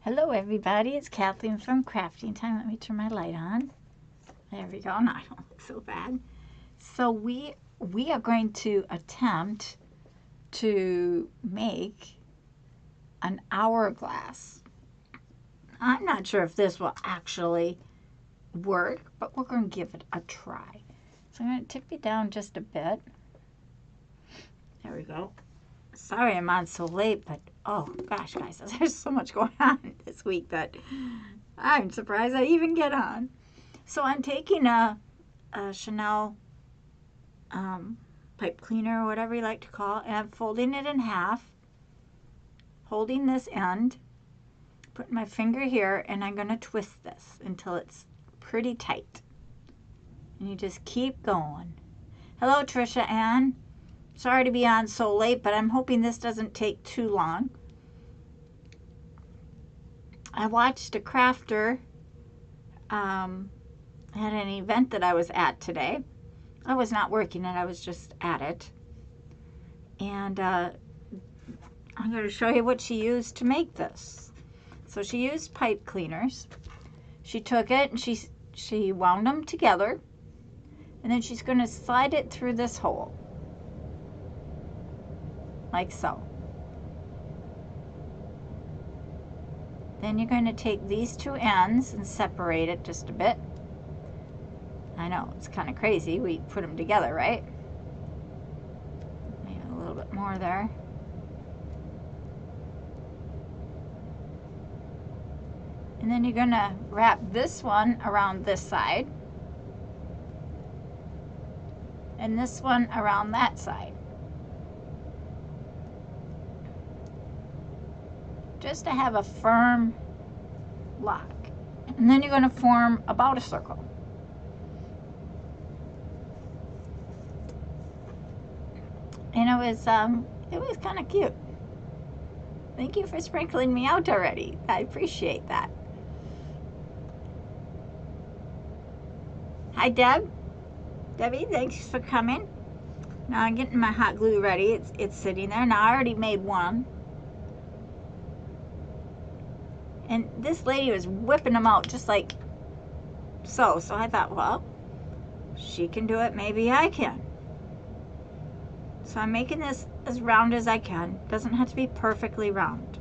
Hello everybody, it's Kathleen from Crafting Time. Let me turn my light on. There we go. No, I don't look so bad. So we are going to attempt to make an hourglass. I'm not sure if this will actually work, but we're going to give it a try. So I'm going to tip it down just a bit. There we go. Sorry I'm on so late, but oh gosh, guys, there's so much going on this week that I'm surprised I even get on. So I'm taking a Chanel pipe cleaner or whatever you like to call it, and I'm folding it in half, holding this end, putting my finger here, and I'm going to twist this until it's pretty tight. And you just keep going. Hello, Trisha Ann. Sorry to be on so late, but I'm hoping this doesn't take too long. I watched a crafter at an event that I was at today. I was not working it, I was just at it. And I'm going to show you what she used to make this. So she used pipe cleaners. She took it and she wound them together. And then she's going to slide it through this hole. Like so. Then you're going to take these two ends and separate it just a bit. I know, it's kind of crazy. We put them together, right? Maybe a little bit more there. And then you're going to wrap this one around this side. And this one around that side. Just to have a firm lock. And then you're going to form about a circle. And it was kind of cute. Thank you for sprinkling me out already. I appreciate that. Hi, Deb. Debbie, thanks for coming. Now I'm getting my hot glue ready. It's sitting there. Now I already made one. And this lady was whipping them out just like so. So I thought, well, she can do it. Maybe I can. So I'm making this as round as I can. Doesn't have to be perfectly round.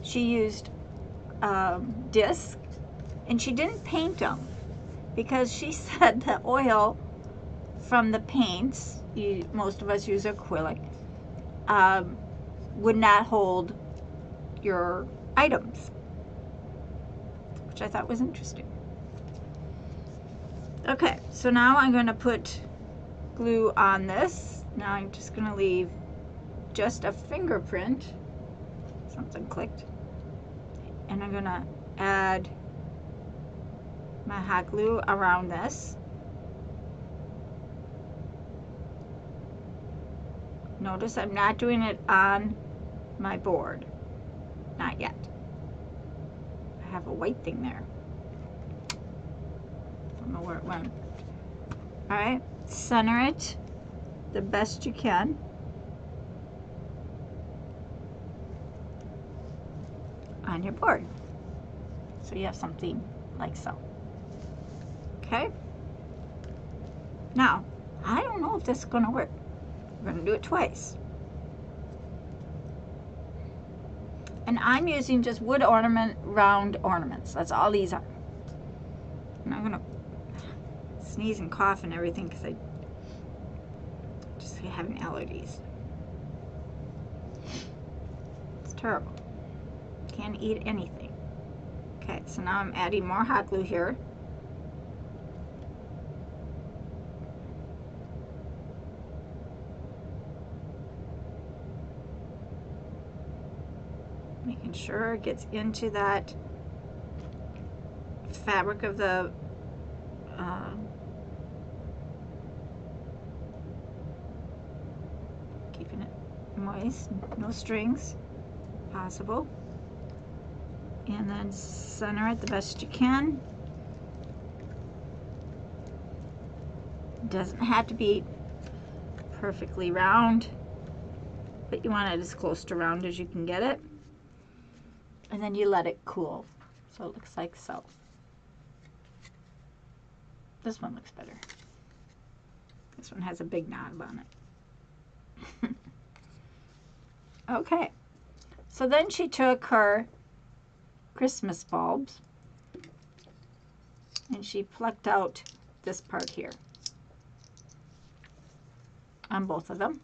She used disc, and she didn't paint them because she said the oil from the paints, most of us use acrylic, would not hold your items, which I thought was interesting. Okay, so now I'm going to put glue on this. Now I'm just going to leave just a fingerprint. Something clicked. And I'm going to add my hot glue around this. Notice I'm not doing it on my board. Not yet. I have a white thing there. Don't know where it went. Alright, center it the best you can. On your board. So you have something like so. Okay? Now, I don't know if this is going to work. We're going to do it twice. And I'm using just wood ornament, round ornaments. That's all these are. And I'm going to sneeze and cough and everything because I just having allergies. It's terrible. Can't eat anything. Okay, so now I'm adding more hot glue here. Making sure it gets into that fabric of the keeping it moist, no strings possible. And then center it the best you can. It doesn't have to be perfectly round, but you want it as close to round as you can get it. And then you let it cool. So it looks like so. This one looks better. This one has a big knob on it. Okay. So then she took her Christmas bulbs and she plucked out this part here on both of them.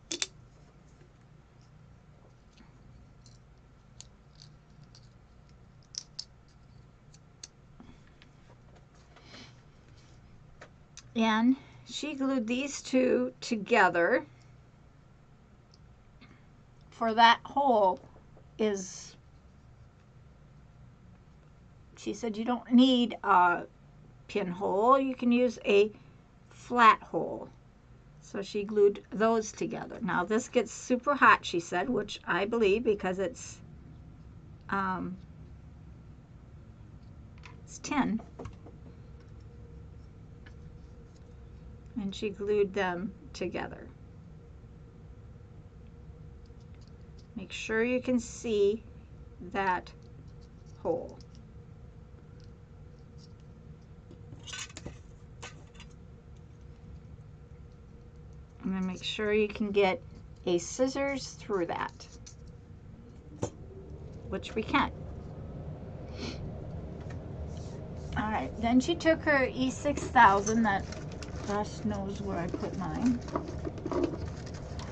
And she glued these two together. For that hole is, she said you don't need a pinhole, you can use a flat hole. So she glued those together. Now this gets super hot, she said, which I believe because it's tin. And she glued them together. Make sure you can see that hole. And then make sure you can get a scissors through that, which we can. All right, then she took her E6000 that gosh knows where I put mine.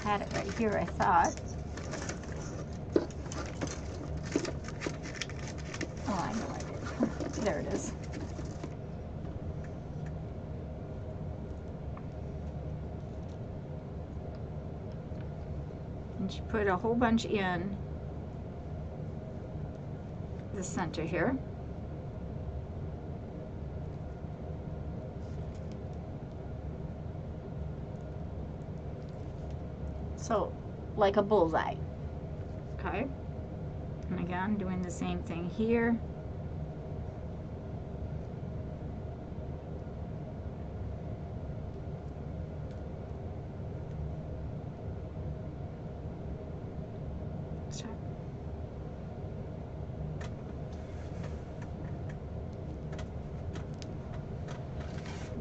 I had it right here, I thought. Oh, I know I did. There it is. And she put a whole bunch in the center here. So, like a bullseye, okay? And again, doing the same thing here.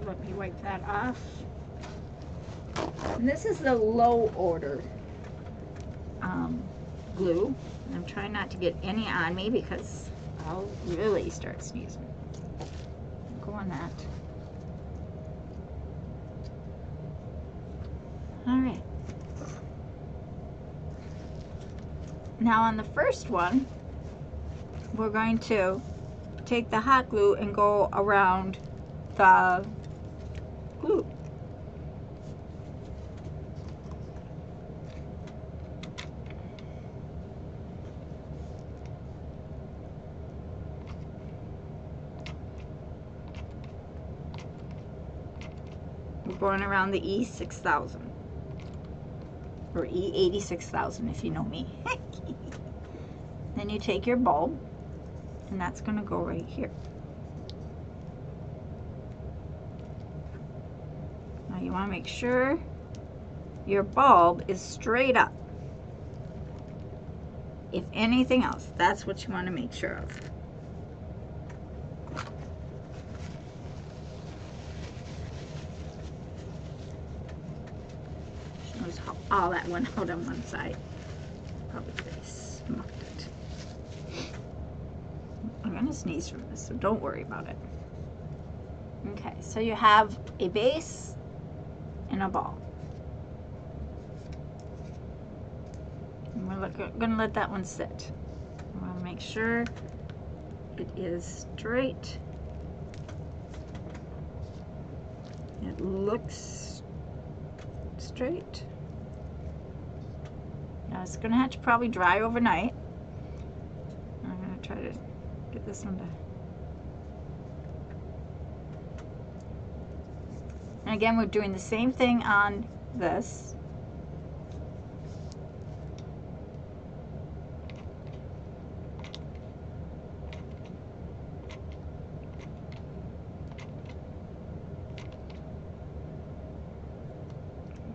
Let me wipe that off. And this is the low order glue. I'm trying not to get any on me because I'll really start sneezing. Go on that. All right. Now on the first one, we're going to take the hot glue and go around the glue. We're going around the E6000 or E86,000 if you know me. Then you take your bulb and that's going to go right here. Now you want to make sure your bulb is straight up. If anything else, that's what you want to make sure of. Notice how all that went out on one side. Probably smoked it. I'm going to sneeze from this, so don't worry about it. Okay, so you have a base and a ball. And we're going to let that one sit. I want to make sure it is straight. It looks straight. Now it's going to have to probably dry overnight. I'm going to try to get this one to... And again, we're doing the same thing on this.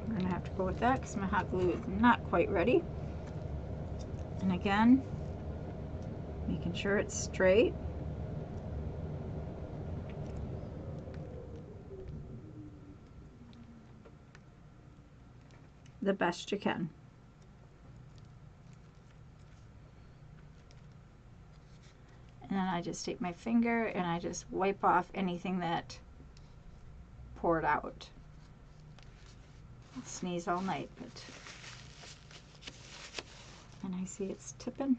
I'm going to have to go with that because my hot glue is not quite ready. And again, Making sure it's straight. The best you can. And then I just take my finger and I just wipe off anything that poured out. I'll sneeze all night, but and I see it's tipping.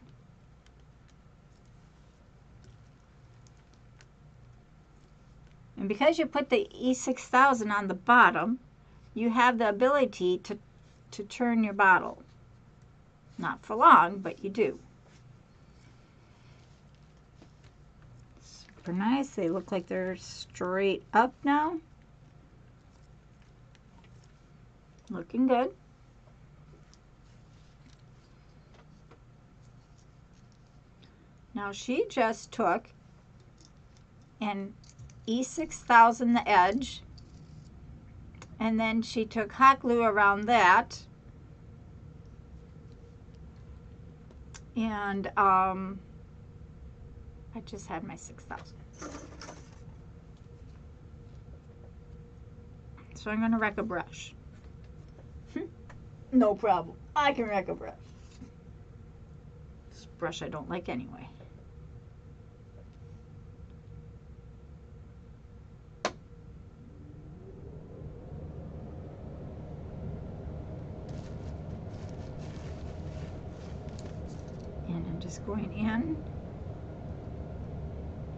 And because you put the E6000 on the bottom, you have the ability to turn your bottle. Not for long, but you do. Super nice. They look like they're straight up now. Looking good. Now she just took and E6000 the edge, and then she took hot glue around that, and I just had my 6000. So I'm going to wreck a brush. No problem. I can wreck a brush. This brush I don't like anyway. And I'm just going in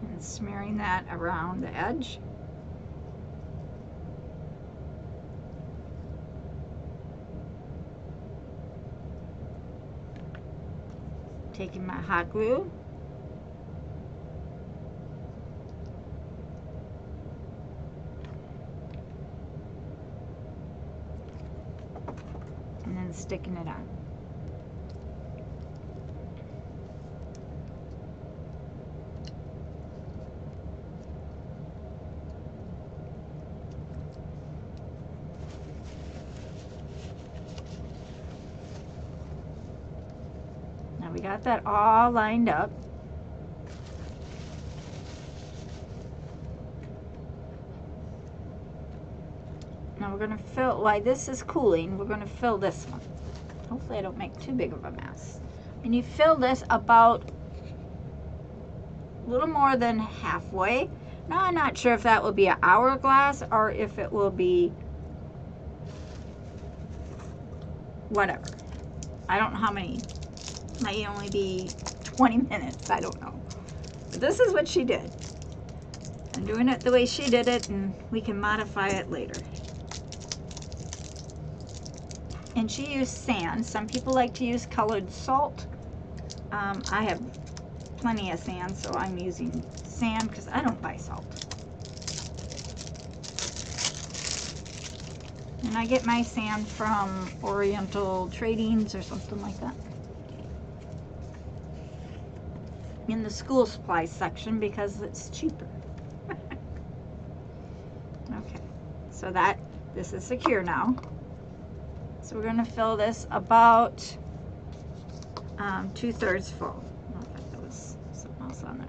and smearing that around the edge. Taking my hot glue, and then sticking it on. Now we got that all lined up. Now we're going to fill, while this is cooling, we're going to fill this one. Hopefully I don't make too big of a mess. And you fill this about a little more than halfway. Now I'm not sure if that will be an hourglass or if it will be whatever. I don't know how many. Might only be 20 minutes. I don't know. But this is what she did. I'm doing it the way she did it, and we can modify it later. And she used sand. Some people like to use colored salt. I have plenty of sand, so I'm using sand because I don't buy salt. And I get my sand from Oriental Tradings or something like that. In the school supplies section because it's cheaper. Okay, so this is secure now. So we're going to fill this about 2/3 full. I thought there was something else on there.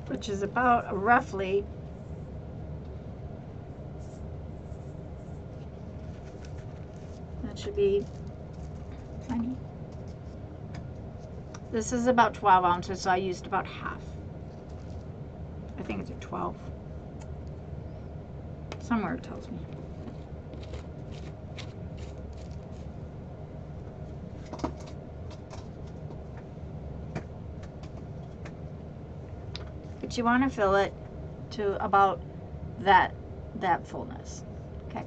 Which is about roughly that should be plenty. This is about 12 ounces, so I used about half. I think it's a 12. Somewhere it tells me. But you want to fill it to about that fullness. Okay.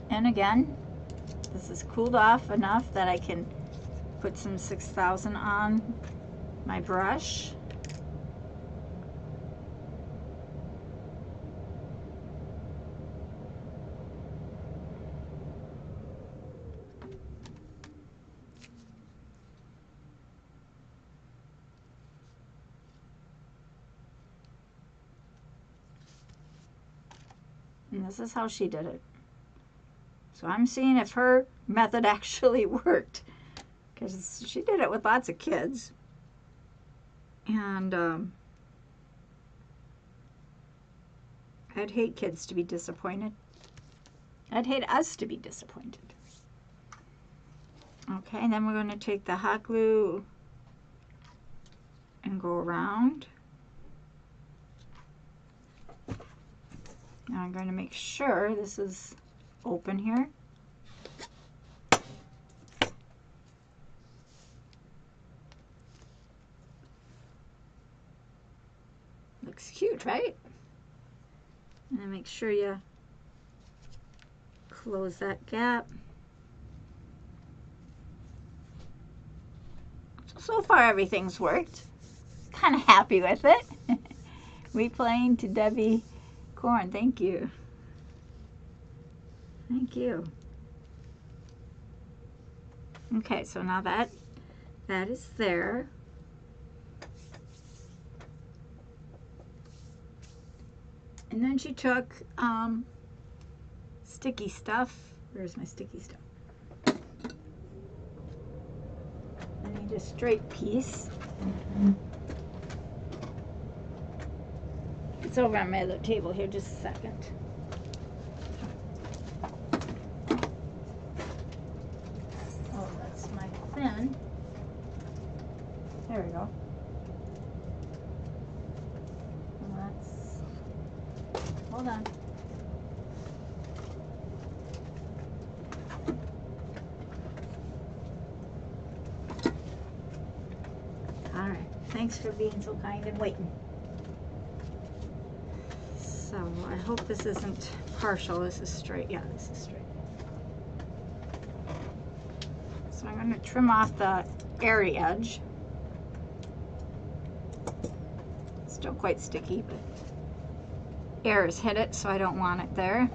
And again, this is cooled off enough that I can put some 6000 on my brush. And this is how she did it. So I'm seeing if her method actually worked, because she did it with lots of kids. And I'd hate kids to be disappointed. I'd hate us to be disappointed. Okay, and then we're going to take the hot glue and go around. Now I'm going to make sure this is open here. Looks cute, right? And then make sure you close that gap. So far everything's worked. Kind of happy with it. Replaying to Debbie Corn, thank you. Thank you. Okay, so now that is there. And then she took sticky stuff. Where's my sticky stuff? I need a straight piece. It's over on my other table here, just a second. Oh, that's my thin. There we go. And that's, hold on. All right, thanks for being so kind and waiting. So I hope this isn't partial. This is straight. Yeah, this is straight. So I'm going to trim off the airy edge. Still quite sticky, but air has hit it, so I don't want it there.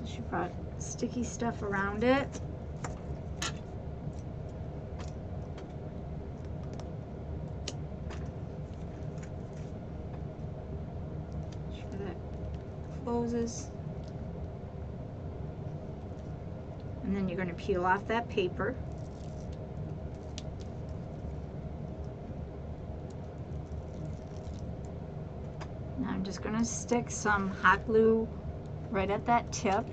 She brought sticky stuff around it. Make sure that closes. And then you're going to peel off that paper. Now I'm just going to stick some hot glue right at that tip.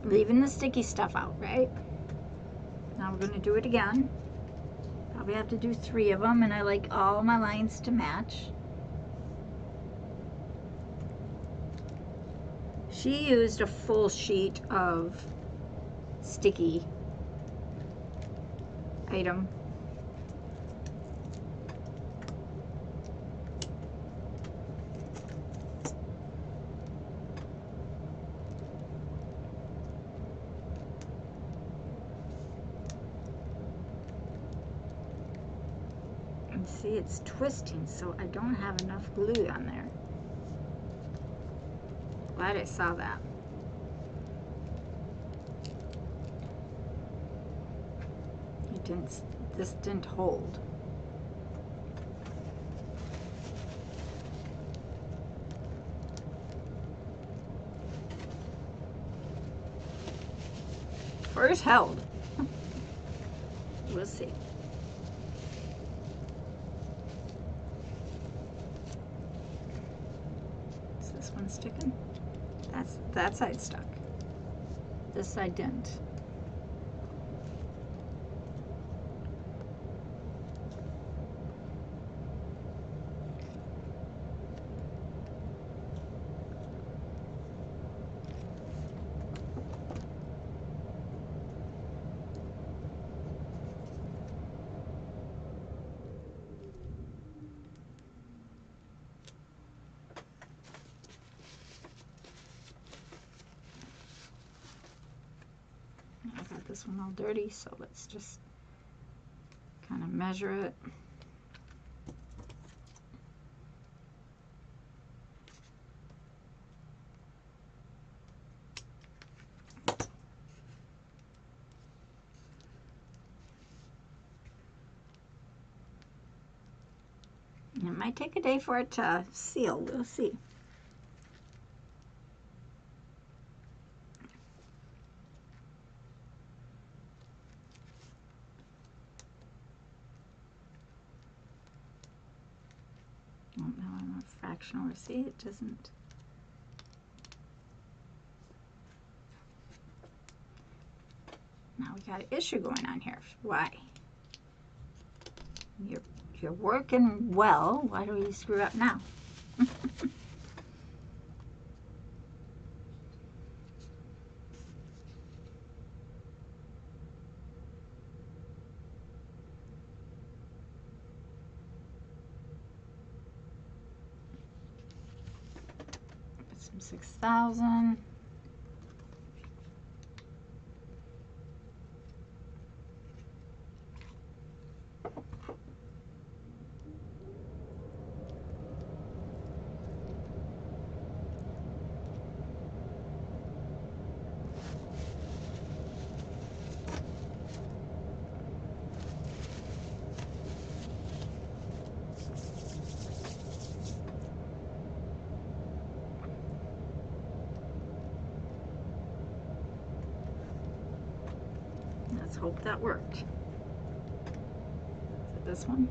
Leaving the sticky stuff out, right? Now we're going to do it again. Probably have to do 3 of them, and I like all my lines to match. She used a full sheet of sticky item. And see, it's twisting, so I don't have enough glue on there. Glad I saw that. This didn't hold. First held. We'll see. Is this one sticking? That side stuck. This side didn't. this one all dirty, so let's just kind of measure it. It might take a day for it to seal. We'll see. Oh, now I'm a fractional. See, it doesn't. Now we got an issue going on here. Why? You're working well. Why do we screw up now? Put some 6,000. Let's hope that worked. Is it this one?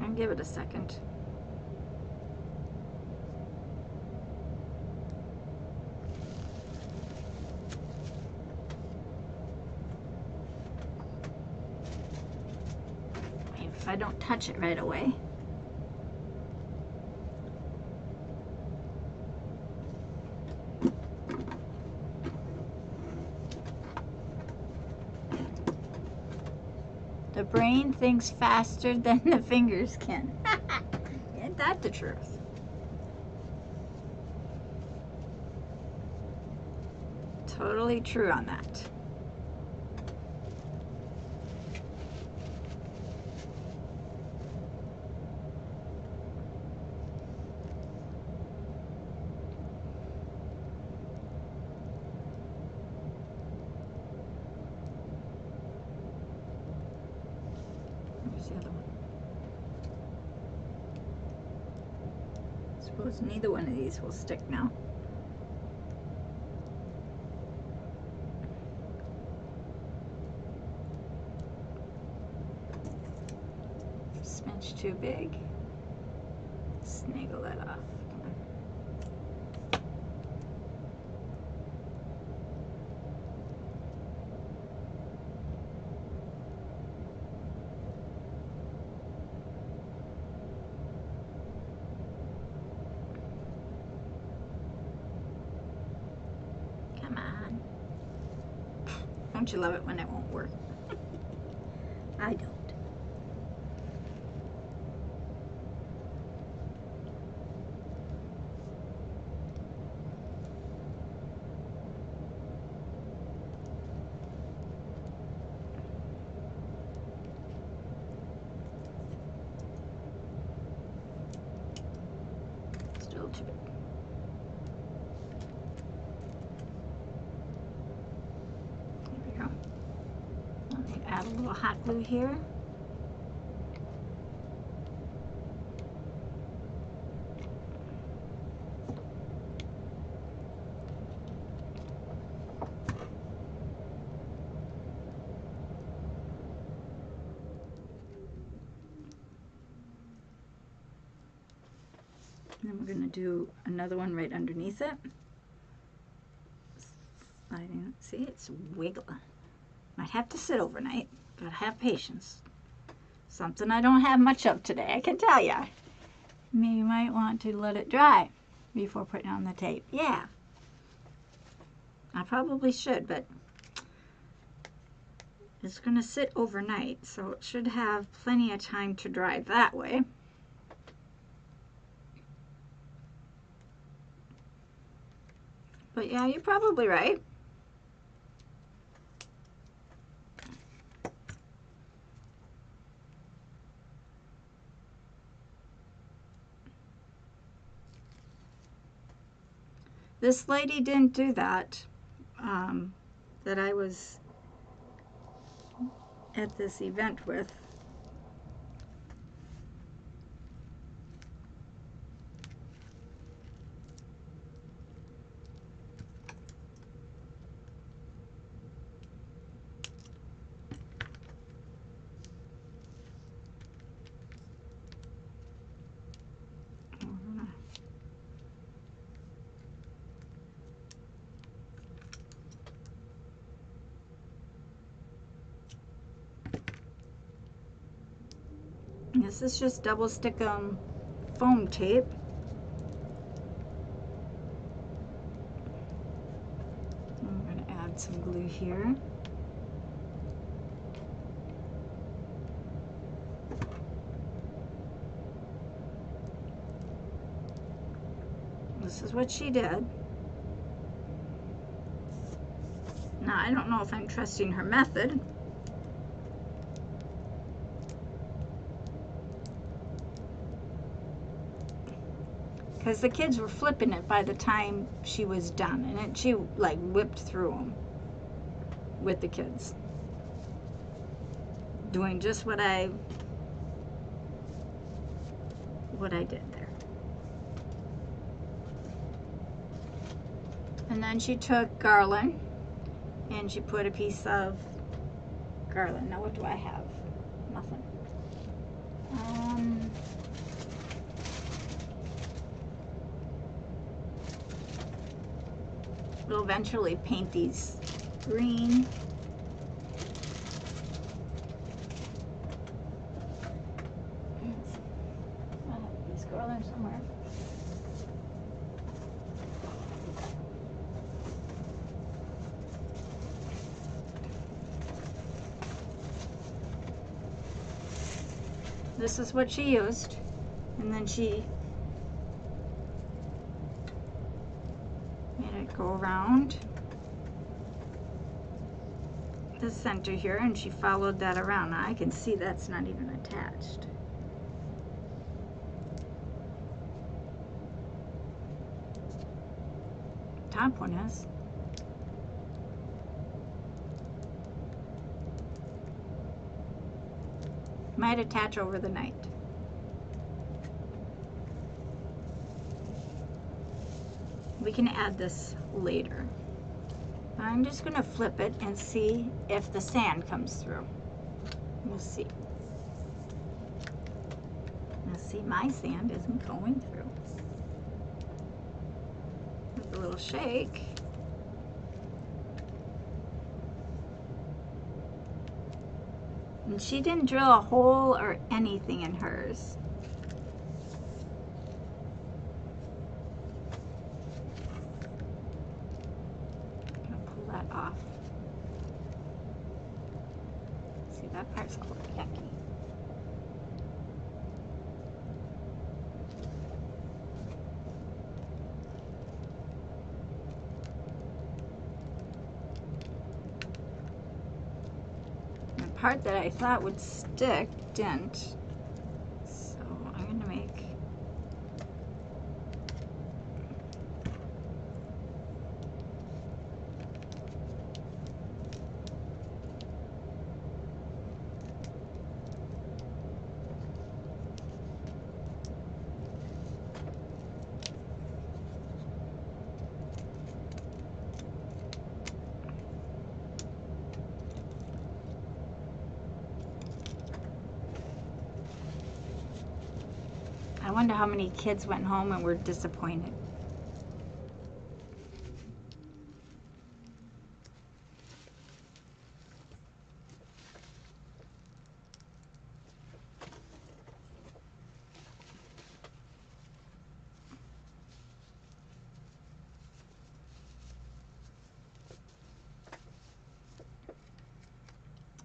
And give it a second. If I don't touch it right away. The brain thinks faster than the fingers can. Isn't that the truth? Totally true on that. The other one. Suppose neither one of these will stick now. Smidge too big. Snaggle that off. Come on. Don't you love it when it won't work? I don't. Still too big. There we go. Let me add a little hot glue here. And then we're going to do another one right underneath it. Sliding, see, it's wiggling. Might have to sit overnight. Gotta have patience. Something I don't have much of today, I can tell ya. You might want to let it dry before putting on the tape. Yeah. I probably should, but it's going to sit overnight, so it should have plenty of time to dry that way. But yeah, you're probably right. This lady didn't do that, that I was at this event with. This is just double stick foam tape. I'm going to add some glue here. This is what she did. Now, I don't know if I'm trusting her method. Because the kids were flipping it by the time she was done. And she like whipped through them with the kids. Doing just what I did there. And then she took garland and she put a piece of garland. Now what do I have? Nothing. We'll eventually paint these green. I have a piece of garland somewhere. This is what she used, and then she made it go around the center here, and she followed that around. Now I can see that's not even attached. Top one is. Might attach over the night. We can add this later. I'm just going to flip it and see if the sand comes through. We'll see. Now see, my sand isn't going through. With a little shake. And she didn't drill a hole or anything in hers. I'm gonna pull that off. See, that part's a little yucky. Part that I thought would stick didn't, so I'm going to make I wonder how many kids went home and were disappointed.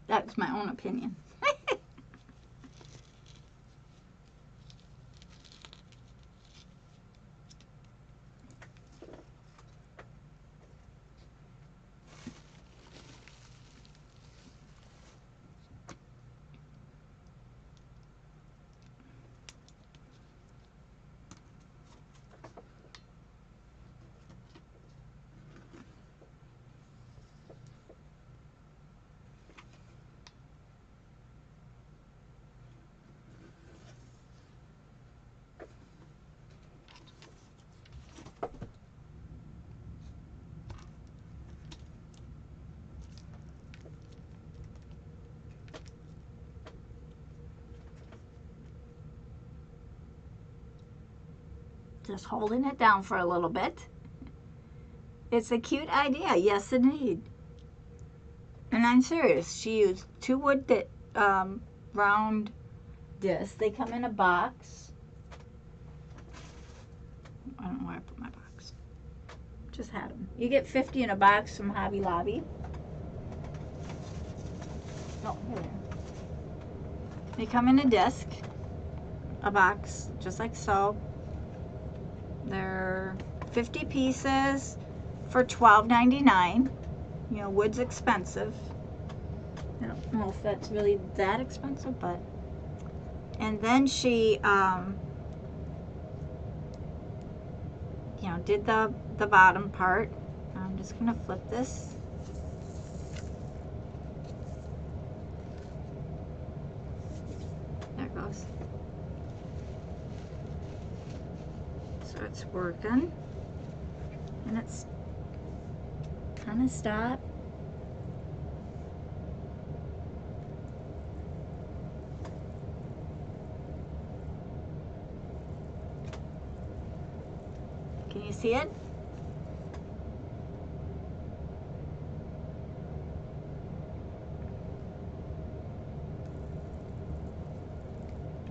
That's my own opinion. Just holding it down for a little bit. It's a cute idea, yes indeed. And I'm serious. She used 2 wood round discs. They come in a box. I don't know where I put my box. Just had them. You get 50 in a box from Hobby Lobby. Oh, here they are. They come in a disc, a box, just like so. They're 50 pieces for $12.99. You know, wood's expensive. I don't know if that's really that expensive, but. And then she, you know, did the bottom part. I'm just gonna flip this. There it goes. So it's working, and it's kind of stop. Can you see it?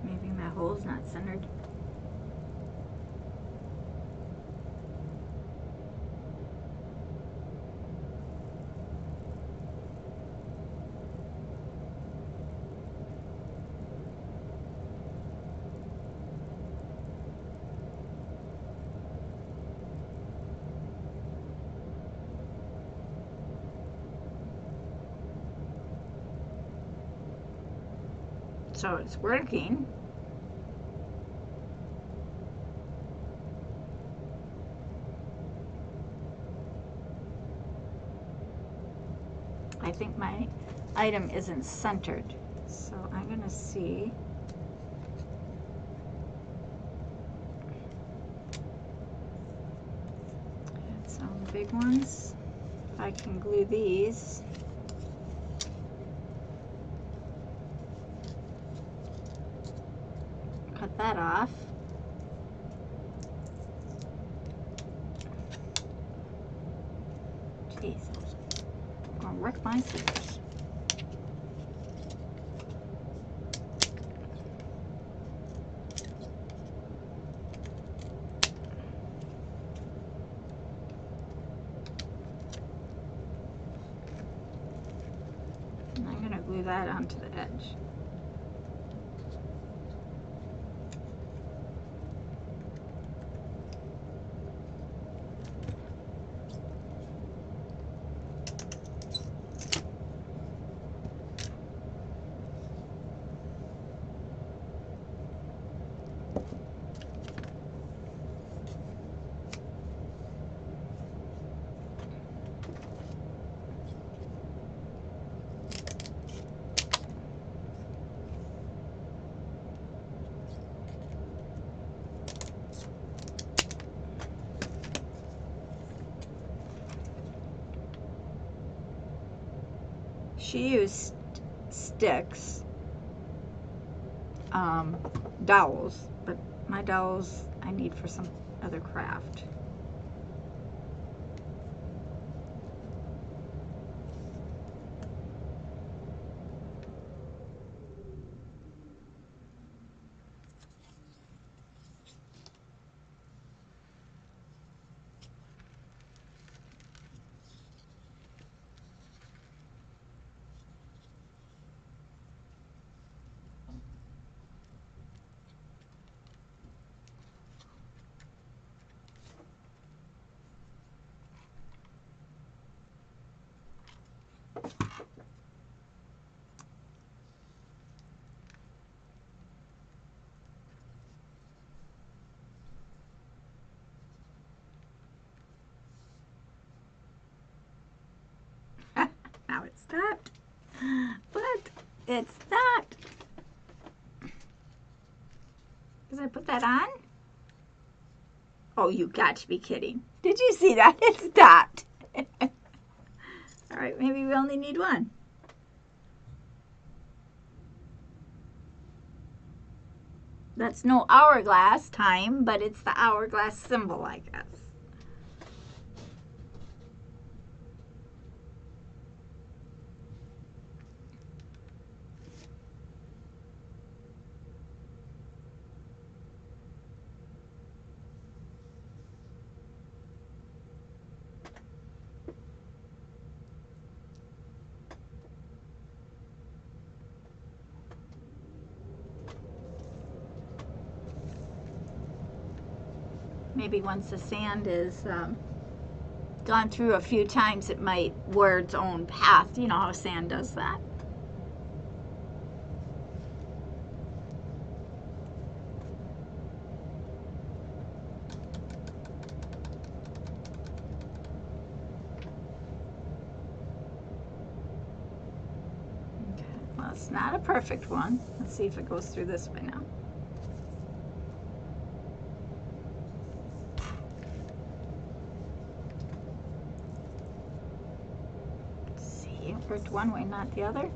Maybe my hole's not centered. So it's working. I think my item isn't centered, so I'm gonna see. Got some big ones. If I can glue these. Cut that off. Jeez, I'm gonna wreck my scissors. And I'm gonna glue that onto the edge. She used sticks, dowels, but my dowels I need for some other craft. Now it stopped, but it stopped. Did I put that on? Oh, you got to be kidding. Did you see that? It stopped. All right, maybe we only need one. That's no hourglass time, but it's the hourglass symbol, I guess. Maybe once the sand is gone through a few times, it might wear its own path. You know how sand does that. Okay, well, it's not a perfect one. Let's see if it goes through this way now. It worked one way, not the other.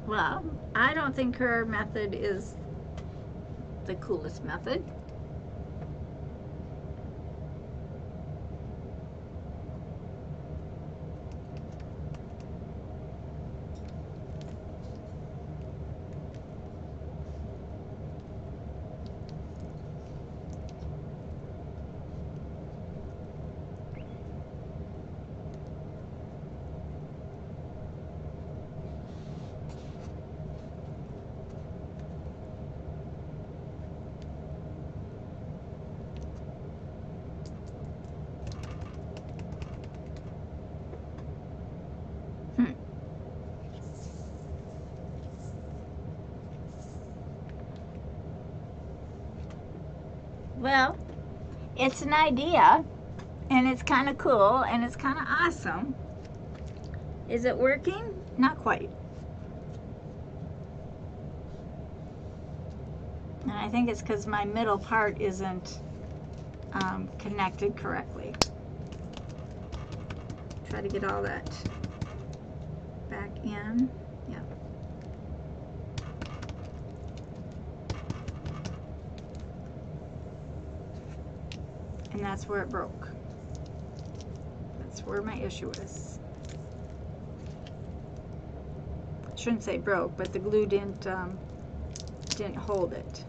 Well, I don't think her method is the coolest method. Well, it's an idea, and it's kind of cool, and it's kind of awesome. Is it working? Not quite. And I think it's because my middle part isn't connected correctly. Try to get all that back in. Yeah. And that's where it broke. That's where my issue is. I shouldn't say broke, but the glue didn't hold it.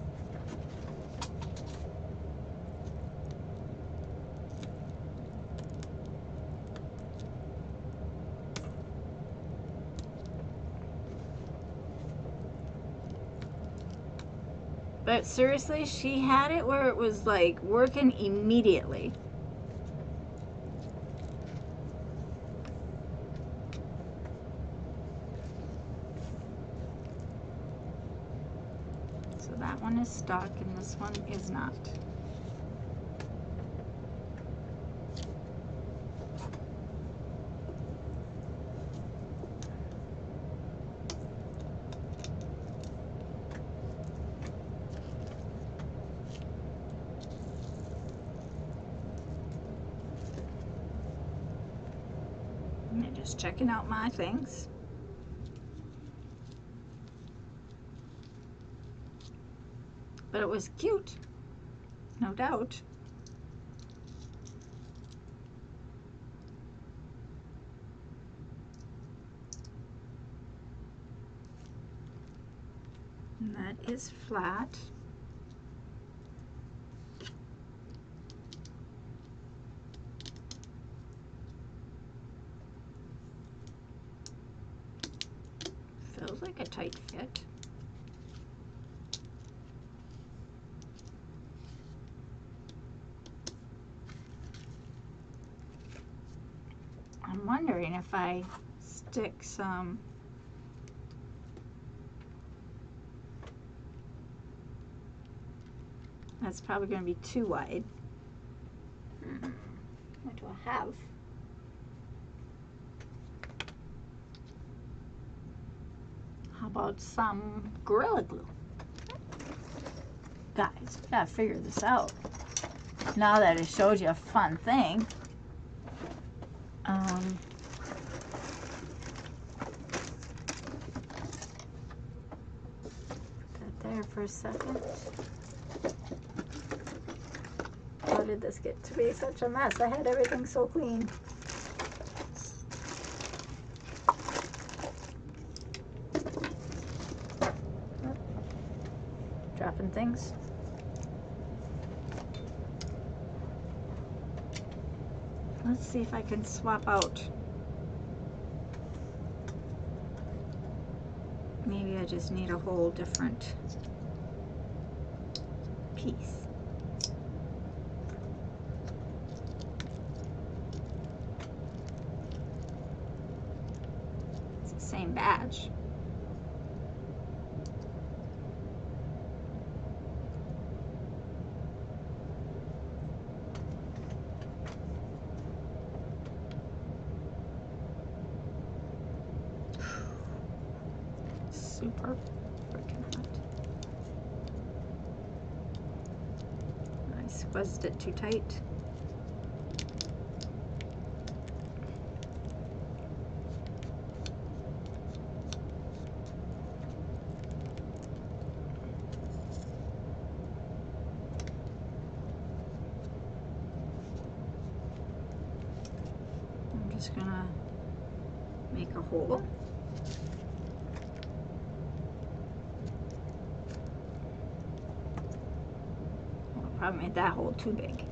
But seriously, she had it where it was like working immediately. So that one is stuck and this one is not. Just checking out my things. But it was cute, no doubt. And that is flat. Feels like a tight fit. I'm wondering if I stick some that's probably going to be too wide. What do I have? How about some Gorilla Glue? Guys, you gotta figure this out. Now that I showed you a fun thing. Put that there for a second. How did this get to be such a mess? I had everything so clean. Dropping things. Let's see if I can swap out. Maybe I just need a whole different piece. It's the same batch. Super freaking hot. I squeezed it too tight. I'm just gonna make a hole. Probably made that hole too big.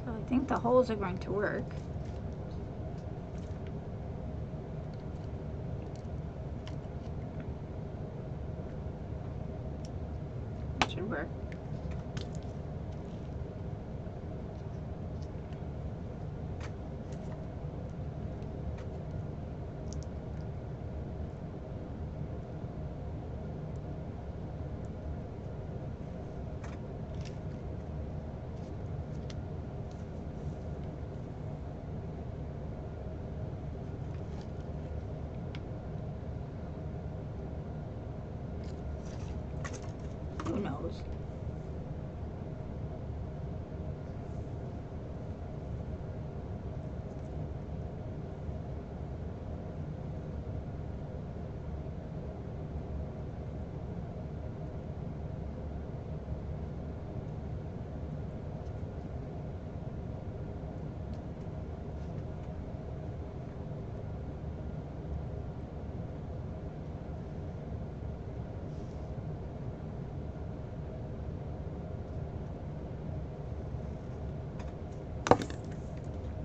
So I think the holes are going to work. It should work. Who knows?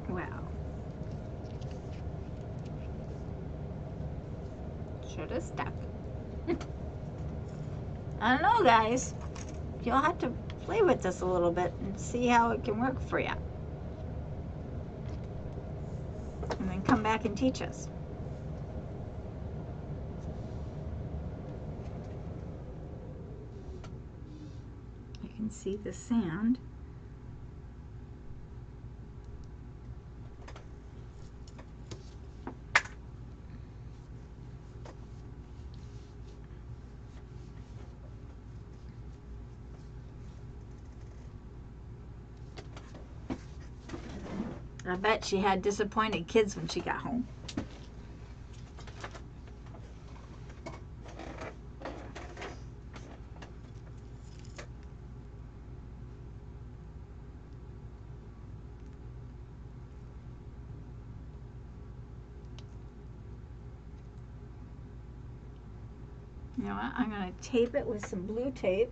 Wow. Should have stuck. I don't know, guys. You'll have to play with this a little bit and see how it can work for you. and then come back and teach us. You can see the sand. I bet she had disappointed kids when she got home. You know what? I'm going to tape it with some blue tape.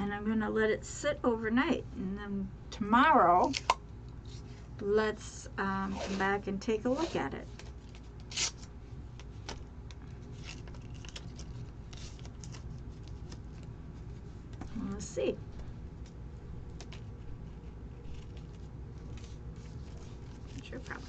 And I'm going to let it sit overnight. And then tomorrow, let's come back and take a look at it. Let's see. Sure, probably.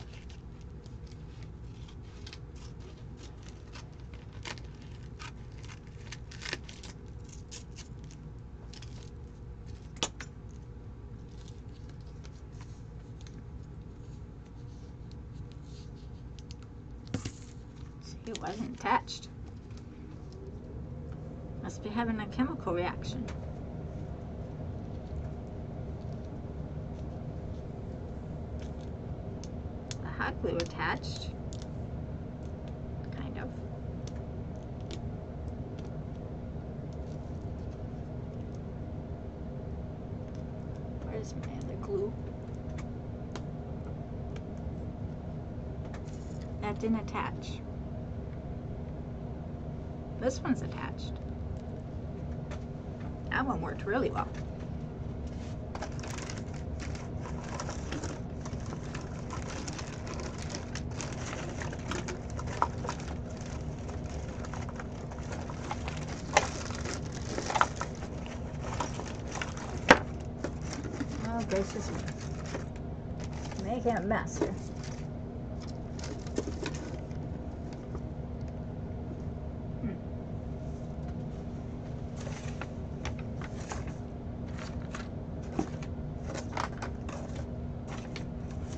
It wasn't attached. Must be having a chemical reaction. The hot glue attached. Kind of. Where's my other glue? That didn't attach. This one's attached. That one worked really well. Oh, gracious me. Making a mess here.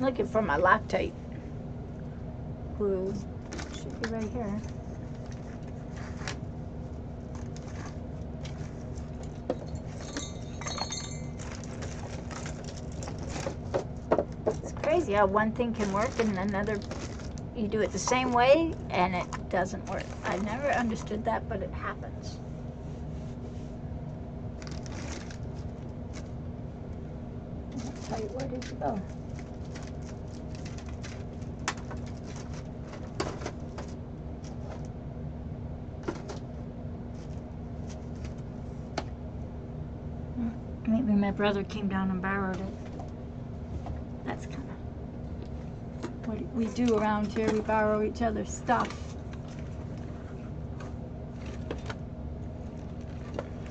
Looking for my Loctite glue. Should be right here. It's crazy how one thing can work and another, you do it the same way and it doesn't work. I never understood that, but it happens. Loctite, where did you go? Maybe my brother came down and borrowed it. That's kind of what we do around here. We borrow each other's stuff.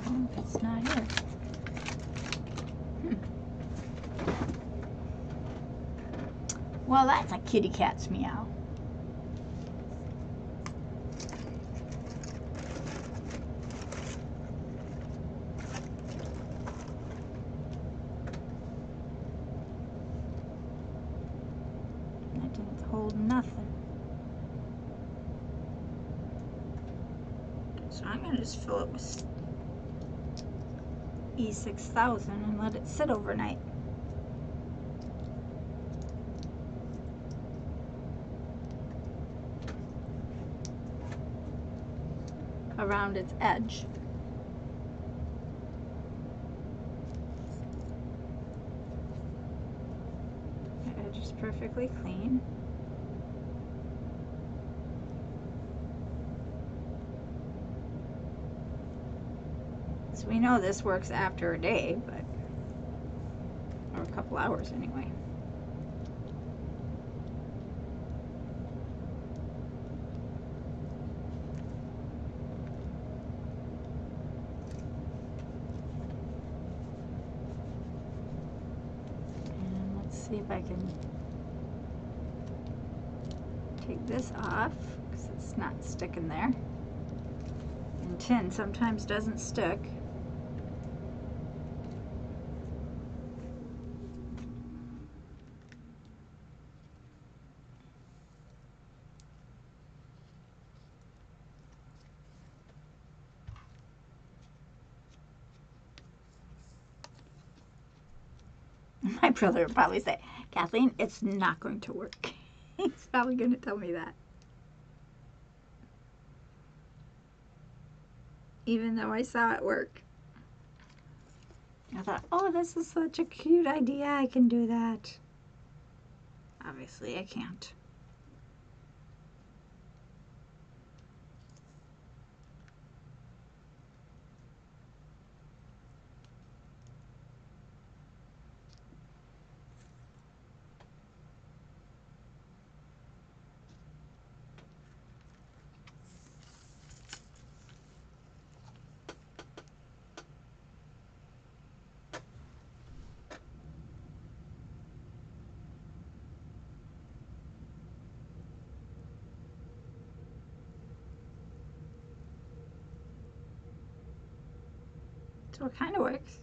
Oh, it's not here. Well, that's a kitty cat's meow. That didn't hold nothing. So I'm going to just fill it with E6000 and let it sit overnight. Around its edge. The edge is perfectly clean. So we know this works after a day, but or a couple hours anyway. see if I can take this off because it's not sticking there. And tin sometimes doesn't stick. My brother would probably say, Kathleen, it's not going to work. He's probably going to tell me that. Even though I saw it work. I thought, oh, this is such a cute idea. I can do that. Obviously, I can't. So it kind of works.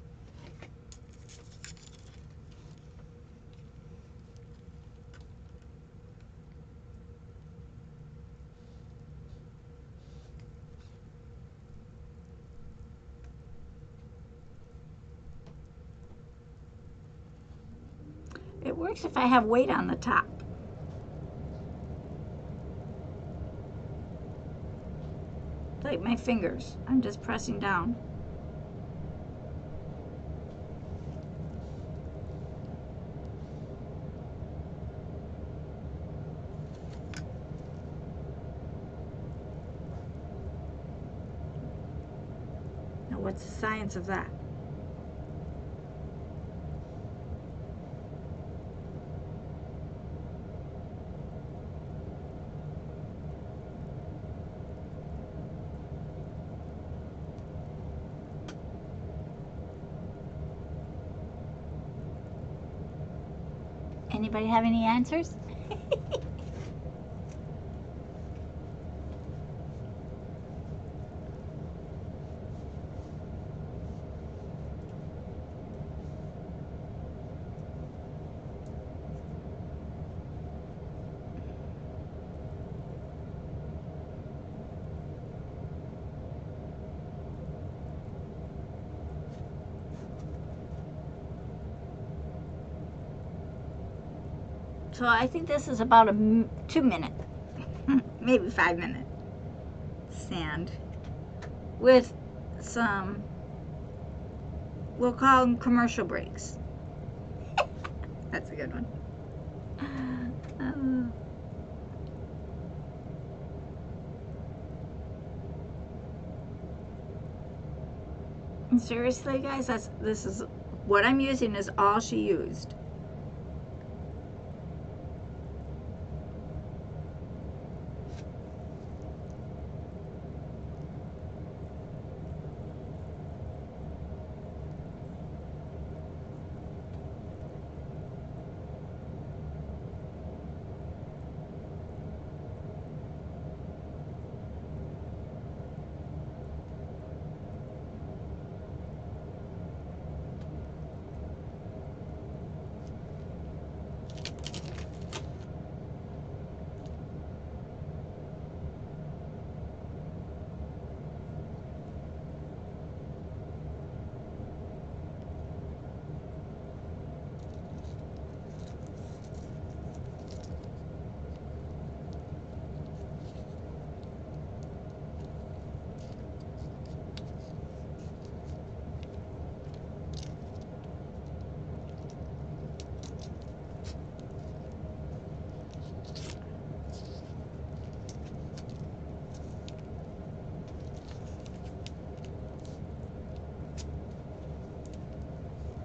It works if I have weight on the top. Like my fingers. I'm just pressing down. Now what's the science of that? Anybody have any answers? So I think this is about a 2-minute, maybe 5-minute sand with some, we'll call them commercial breaks. That's a good one. And seriously, guys, this is what I'm using is all she used.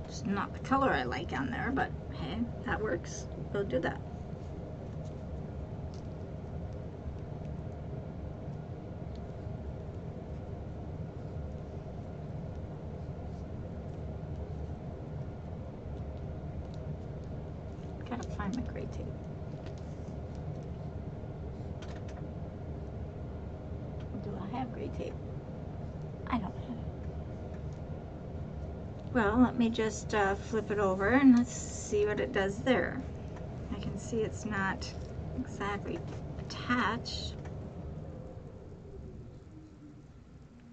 It's not the color I like on there, but hey, that works. We'll do that. Gotta find my gray tape. Do I have gray tape? I don't have it. Well, let me just flip it over and let's see what it does there. I can see it's not exactly attached,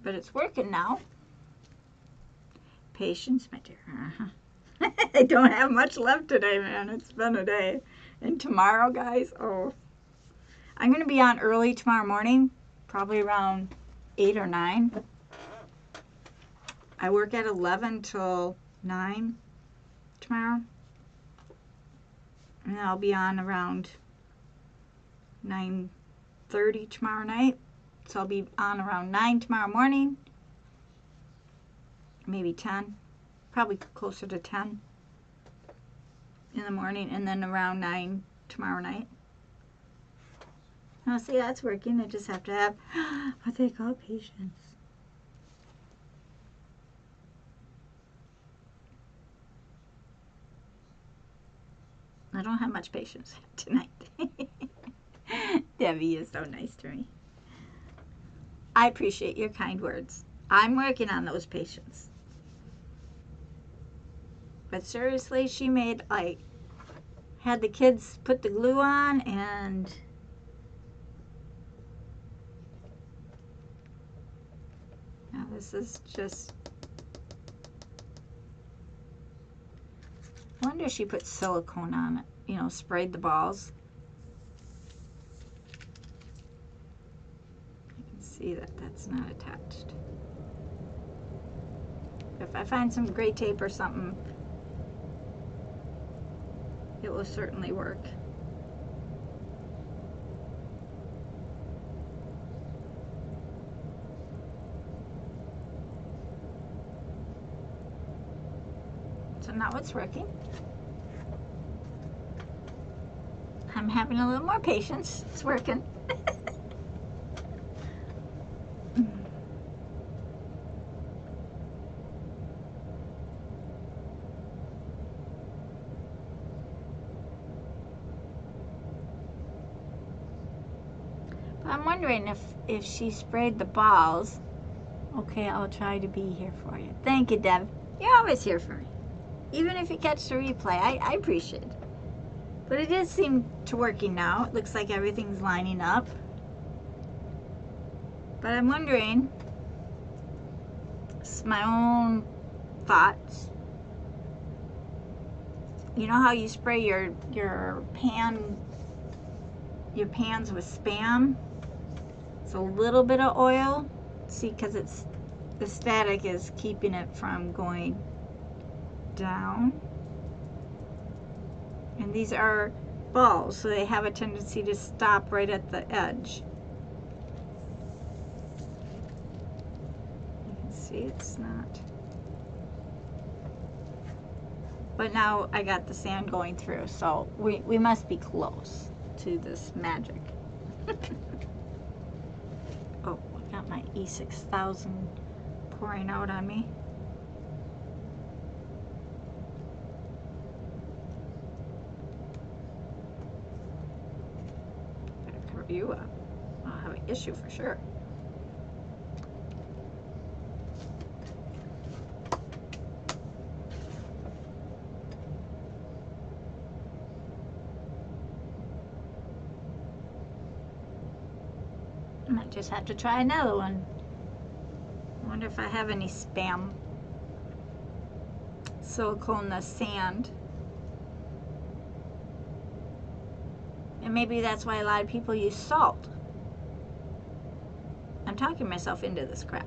but it's working now. Patience, my dear. I don't have much left today, man. It's been a day. And tomorrow, guys, oh, I'm going to be on early tomorrow morning, probably around 8 or 9. I work at 11 till 9 tomorrow. And I'll be on around 9:30 tomorrow night. So I'll be on around 9 tomorrow morning. Maybe 10. Probably closer to 10 in the morning. And then around 9 tomorrow night. Oh, see, that's working. I just have to have what they call patience. I don't have much patience tonight. Debbie is so nice to me. I appreciate your kind words. I'm working on those patience. But seriously, she made, like, had the kids put the glue on, and now this is just, I wonder if she put silicone on it, you know, sprayed the balls. I can see that that's not attached. If I find some gray tape or something, it will certainly work. So now it's working. I'm having a little more patience. It's working. I'm wondering if she sprayed the balls. Okay, I'll try to be here for you. Thank you, Deb. You're always here for me. Even if you catch the replay, I appreciate it. But it does seem to working now. It looks like everything's lining up. But I'm wondering, it's my own thoughts. You know how you spray your pans with Spam? It's a little bit of oil. See, because it's the static is keeping it from going down. And these are balls, so they have a tendency to stop right at the edge. You can see it's not. But now I got the sand going through, so we must be close to this magic. Oh, I got my E6000 pouring out on me. Better cover you up. I'll have an issue for sure. I might just have to try another one. I wonder if I have any Spam silicone sand. And maybe that's why a lot of people use salt. I'm talking myself into this craft.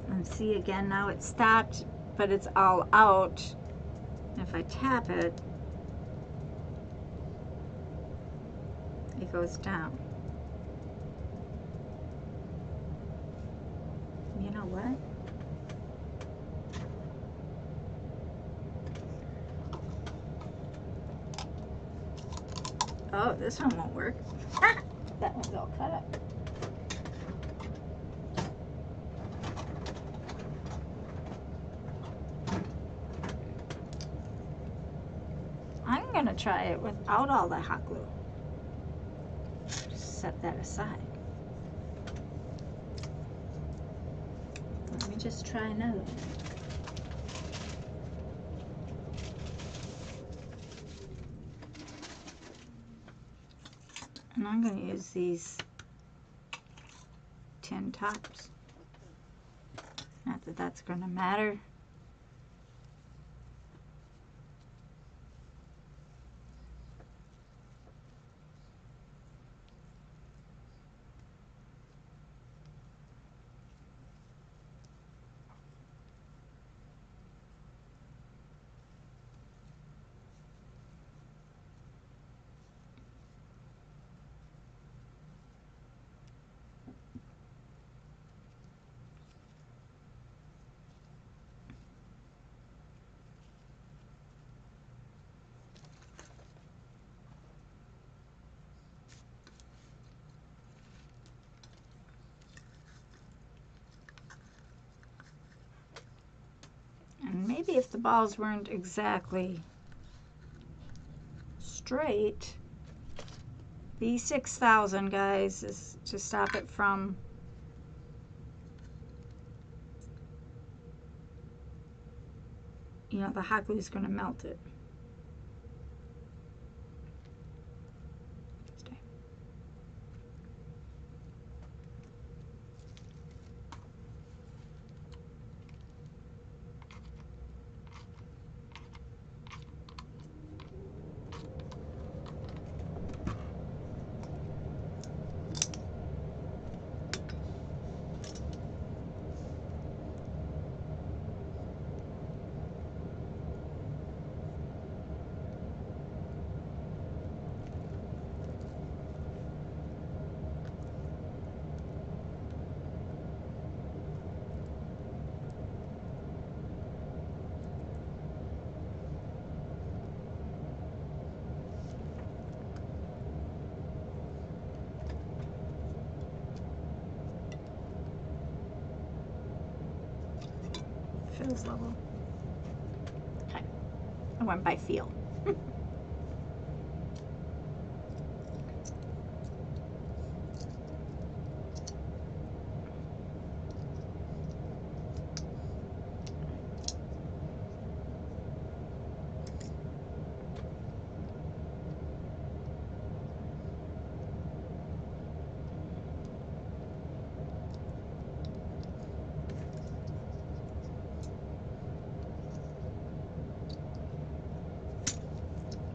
And see, again, now it's stopped, but it's all out. If I tap it, it goes down. You know what? Oh, this one won't work. That one's all cut up. I'm going to try it without all the hot glue. Just set that aside. Let me just try another one. And I'm going to use these tin tops. Not that that's going to matter. And maybe if the balls weren't exactly straight, the 6,000, guys, is to stop it from the hot glue is going to melt it. Stay. Feels level. Okay. I went by feel.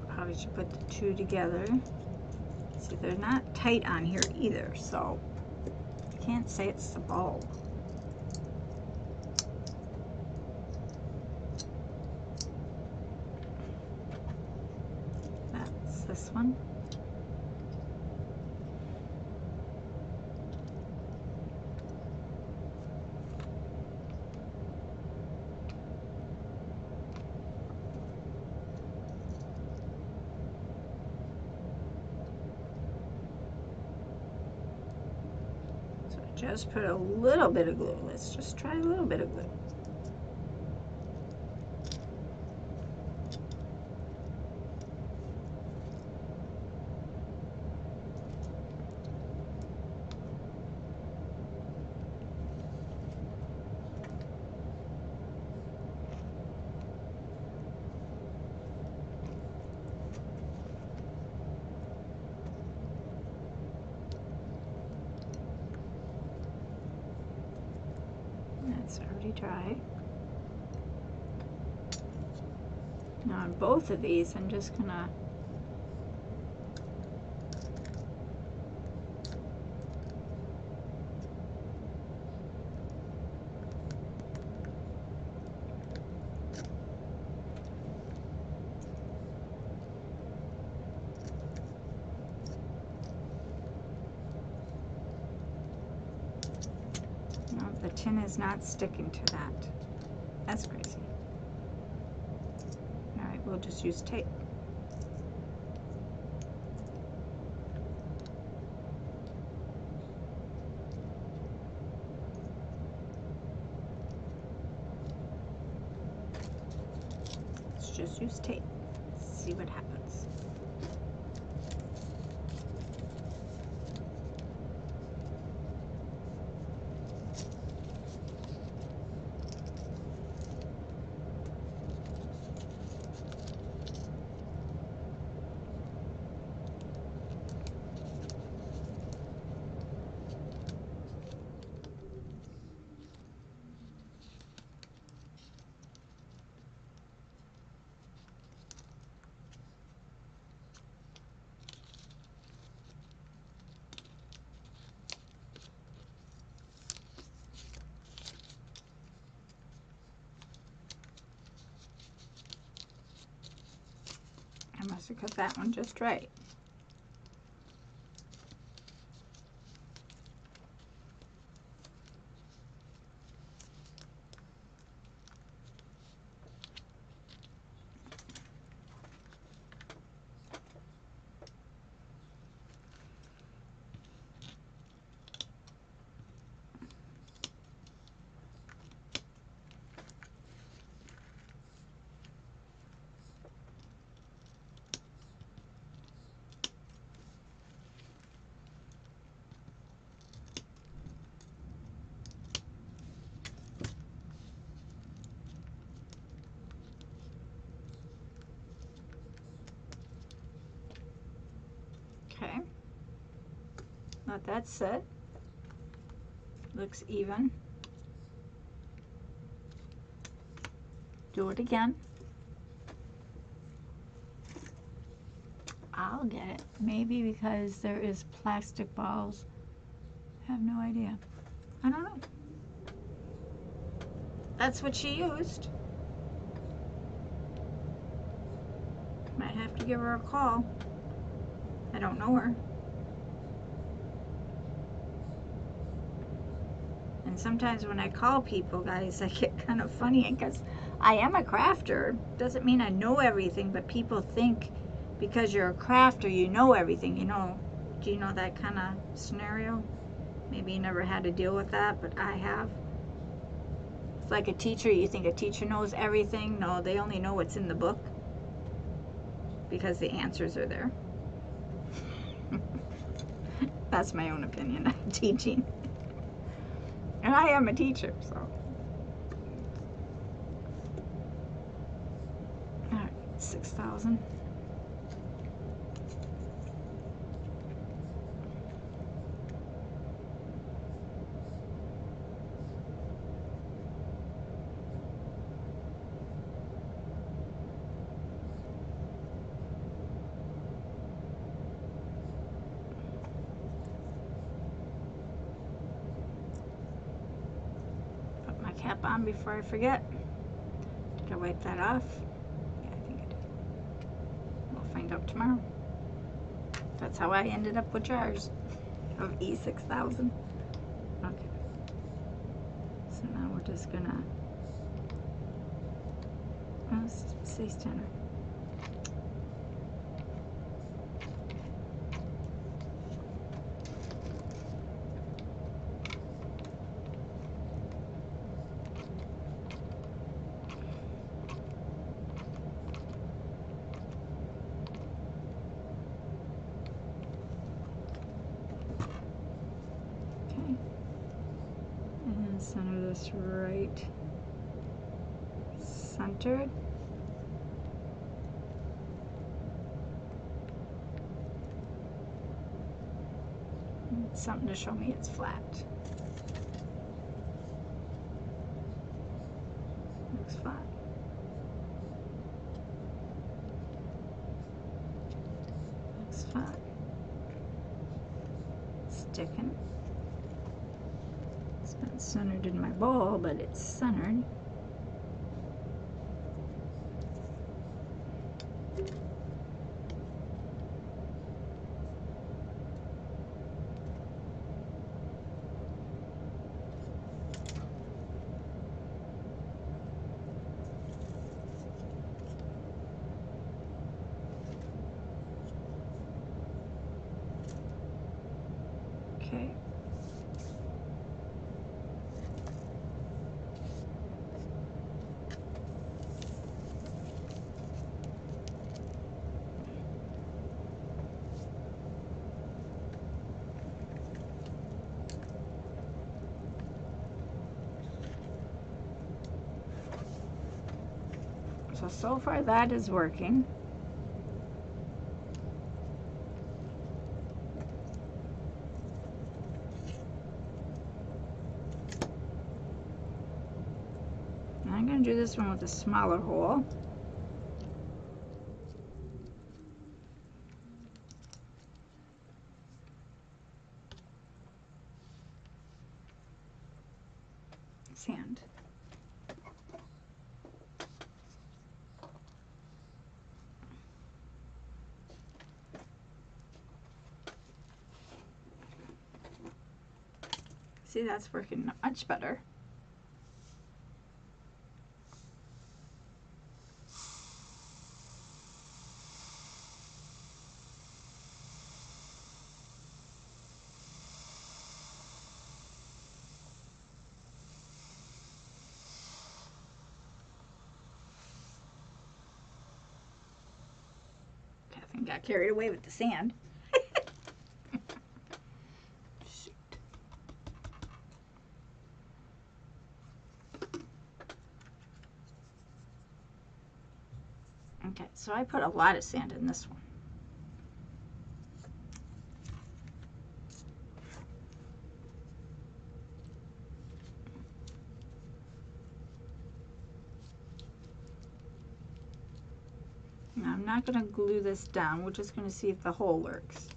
Probably should put the two together. See, they're not tight on here either, so I can't say it's the bulb. That's this one. Just put a little bit of glue. Let's just try a little bit of glue. That's already dry. Now on both of these, I'm just gonna the tin is not sticking to that. That's crazy. All right, we'll just use tape. just use tape. See what happens. I must have cut that one just right. Okay, let that sit. Looks even. Do it again. I'll get it. Maybe because there is plastic balls. I have no idea. I don't know. That's what she used. Might have to give her a call. I don't know her. And sometimes when I call people, guys, I get kind of funny because I am a crafter. Doesn't mean I know everything, but people think because you're a crafter, you know everything. You know, do you know that kind of scenario? Maybe you never had to deal with that, but I have. It's like a teacher. You think a teacher knows everything. No, they only know what's in the book because the answers are there. That's my own opinion of teaching. And I am a teacher, so. All right, 6,000. Cap on before I forget. Did I wipe that off? Yeah, I think I did. We'll find out tomorrow. That's how I ended up with jars of E6000. Okay. So now we're just gonna say center. Center this right centered. Something to show me it's flat. Looks flat. Looks flat. Sticking. It's not centered in my bowl, but it's centered. Okay. So far that is working. I'm going to do this one with a smaller hole. Sand. See, that's working much better. Catherine got carried away with the sand. Shoot. Okay, so I put a lot of sand in this one. Now I'm not going to glue this down. We're just going to see if the hole works.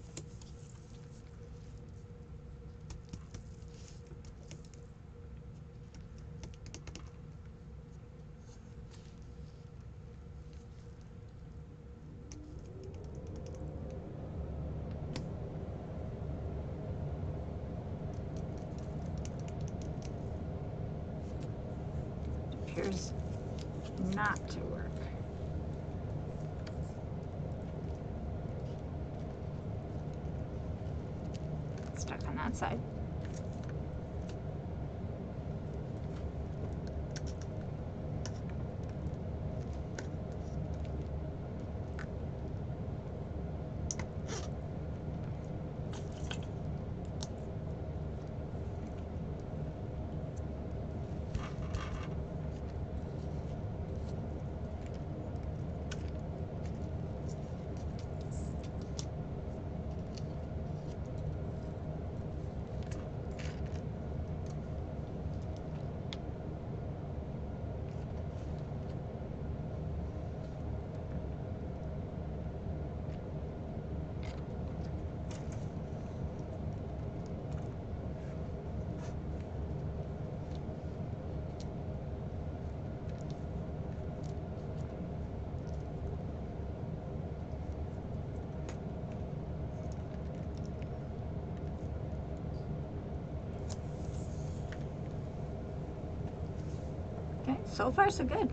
It appears not to work. Stuck on that side. Okay, so far so good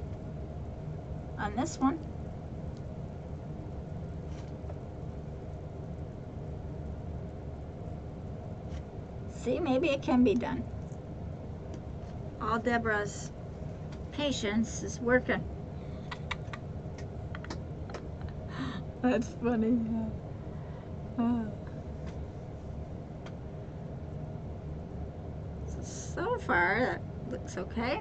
on this one. See, maybe it can be done. All Deborah's patience is working. That's funny. So far, that looks okay.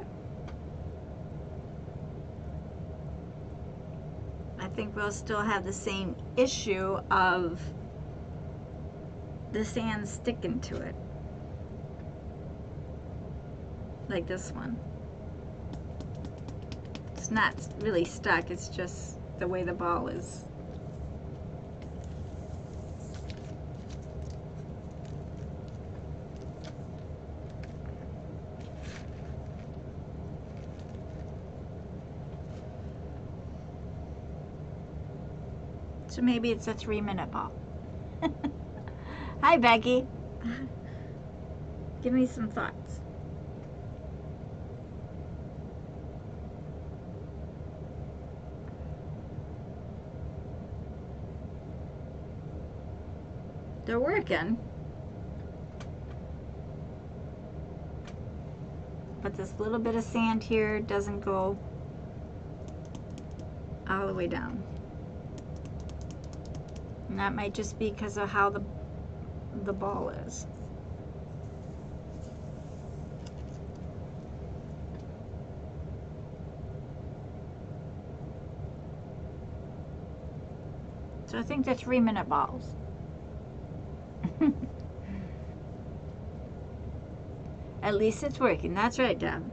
I think we'll still have the same issue of the sand sticking to it. Like this one. It's not really stuck, it's just the way the ball is. So maybe it's a 3-minute ball. Hi, Becky. Give me some thoughts. They're working. But this little bit of sand here doesn't go all the way down. And that might just be because of how the ball is. So I think they're 3-minute balls. At least it's working. That's right, Deb.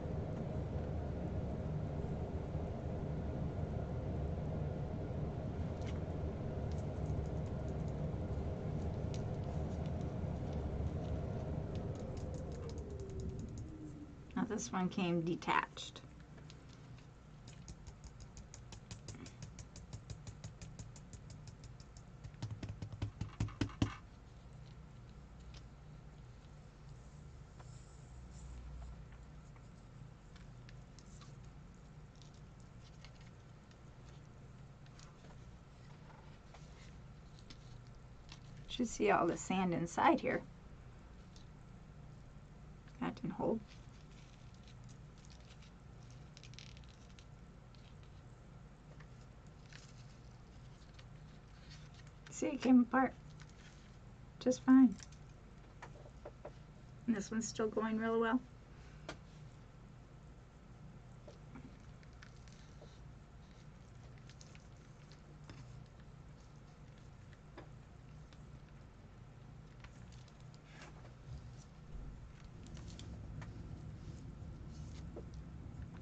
Now this one came detached. Should see all the sand inside here. That didn't hold. See, it came apart just fine. And this one's still going really well.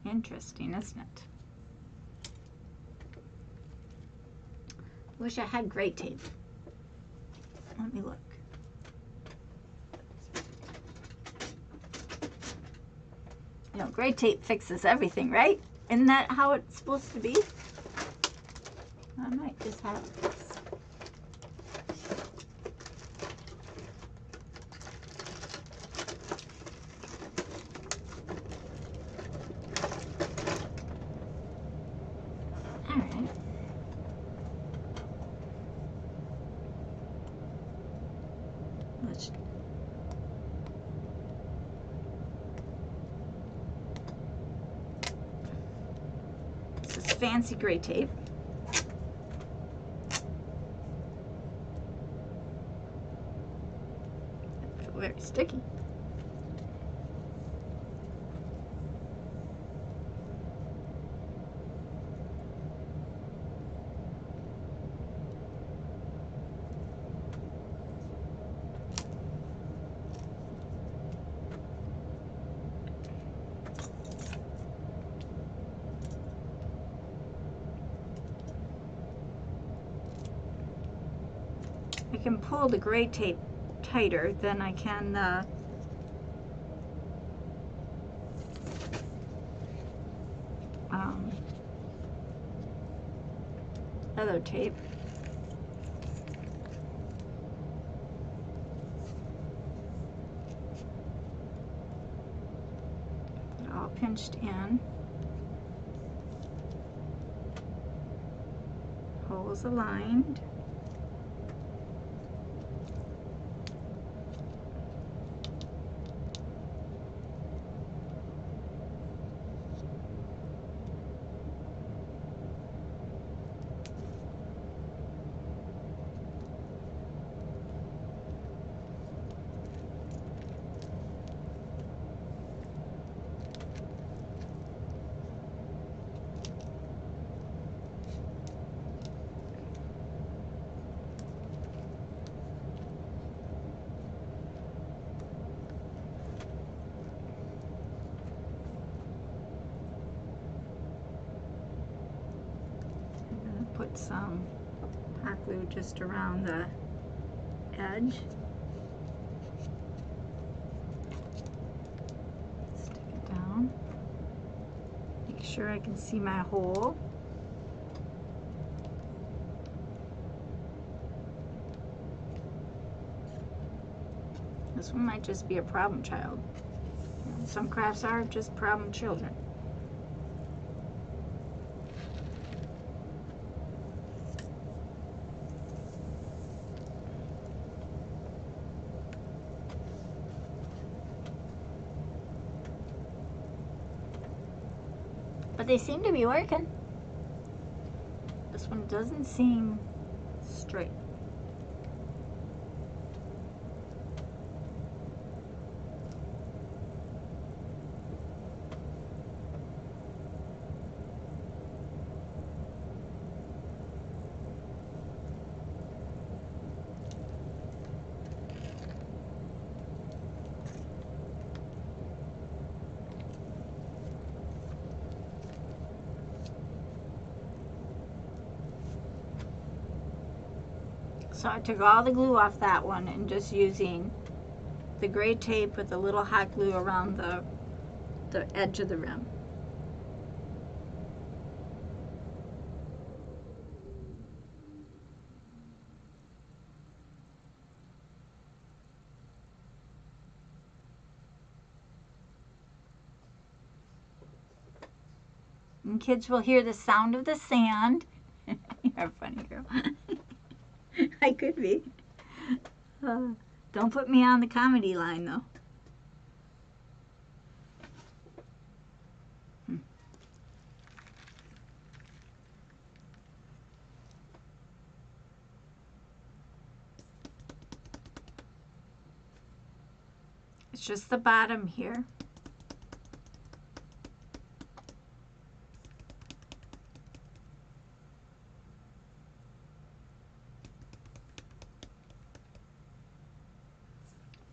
Interesting, isn't it? Wish I had gray tape. Let me look. You know, gray tape fixes everything, right? Isn't that how it's supposed to be? I might just have this. All right. Let's. This is fancy gray tape. I feel very sticky. I can pull the gray tape tighter than I can the other tape. Get it all pinched in. Holes aligned. Put some hot glue just around the edge. Stick it down. Make sure I can see my hole. This one might just be a problem child. Some crafts are just problem children. But they seem to be working. This one doesn't seem straight. So I took all the glue off that one and just using the gray tape with a little hot glue around the edge of the rim. And kids will hear the sound of the sand. You're a funny girl. I could be. Don't put me on the comedy line, though. It's just the bottom here.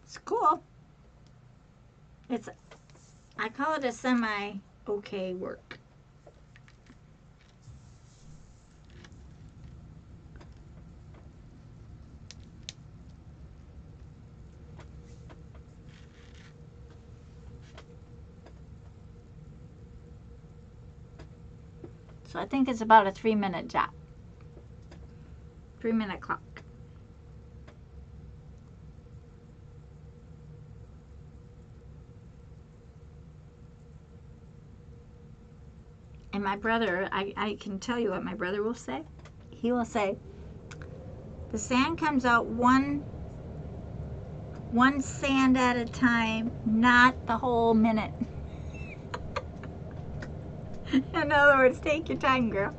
It's cool. I call it a semi-okay work. So I think it's about a 3-minute job. 3-minute clock. And my brother, I can tell you what my brother will say. He will say, the sand comes out one sand at a time, not the whole minute. In other words, take your time, girl.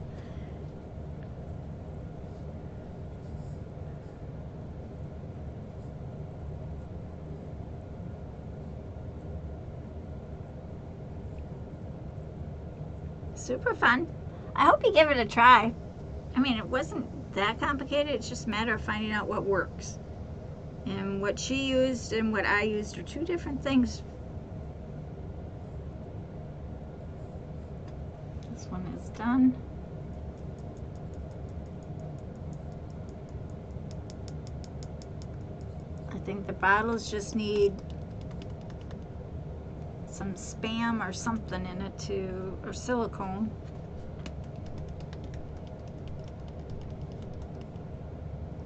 Super fun. I hope you give it a try. I mean, it wasn't that complicated. It's just a matter of finding out what works. And what she used and what I used are two different things. This one is done. I think the bottles just need some Spam or something in it or silicone.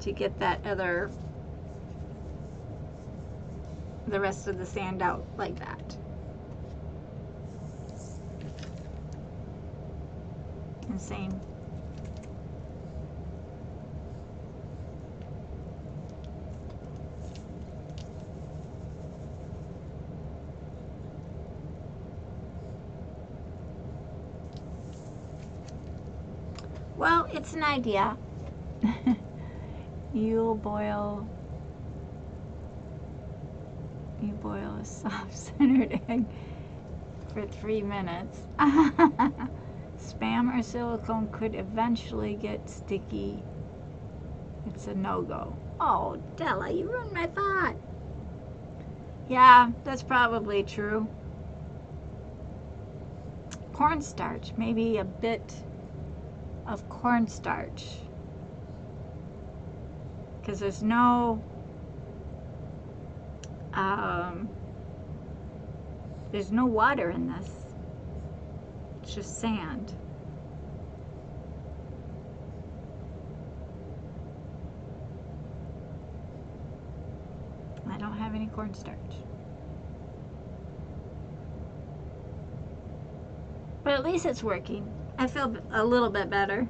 To get the rest of the sand out like that. Insane. Well, it's an idea. You boil a soft-centered egg for 3 minutes. Spam or silicone could eventually get sticky. It's a no-go. Oh, Della, you ruined my thought. Yeah, that's probably true. Cornstarch, maybe a bit of cornstarch. Because there's no water in this. It's just sand. I don't have any cornstarch. But at least it's working. I feel a little bit better.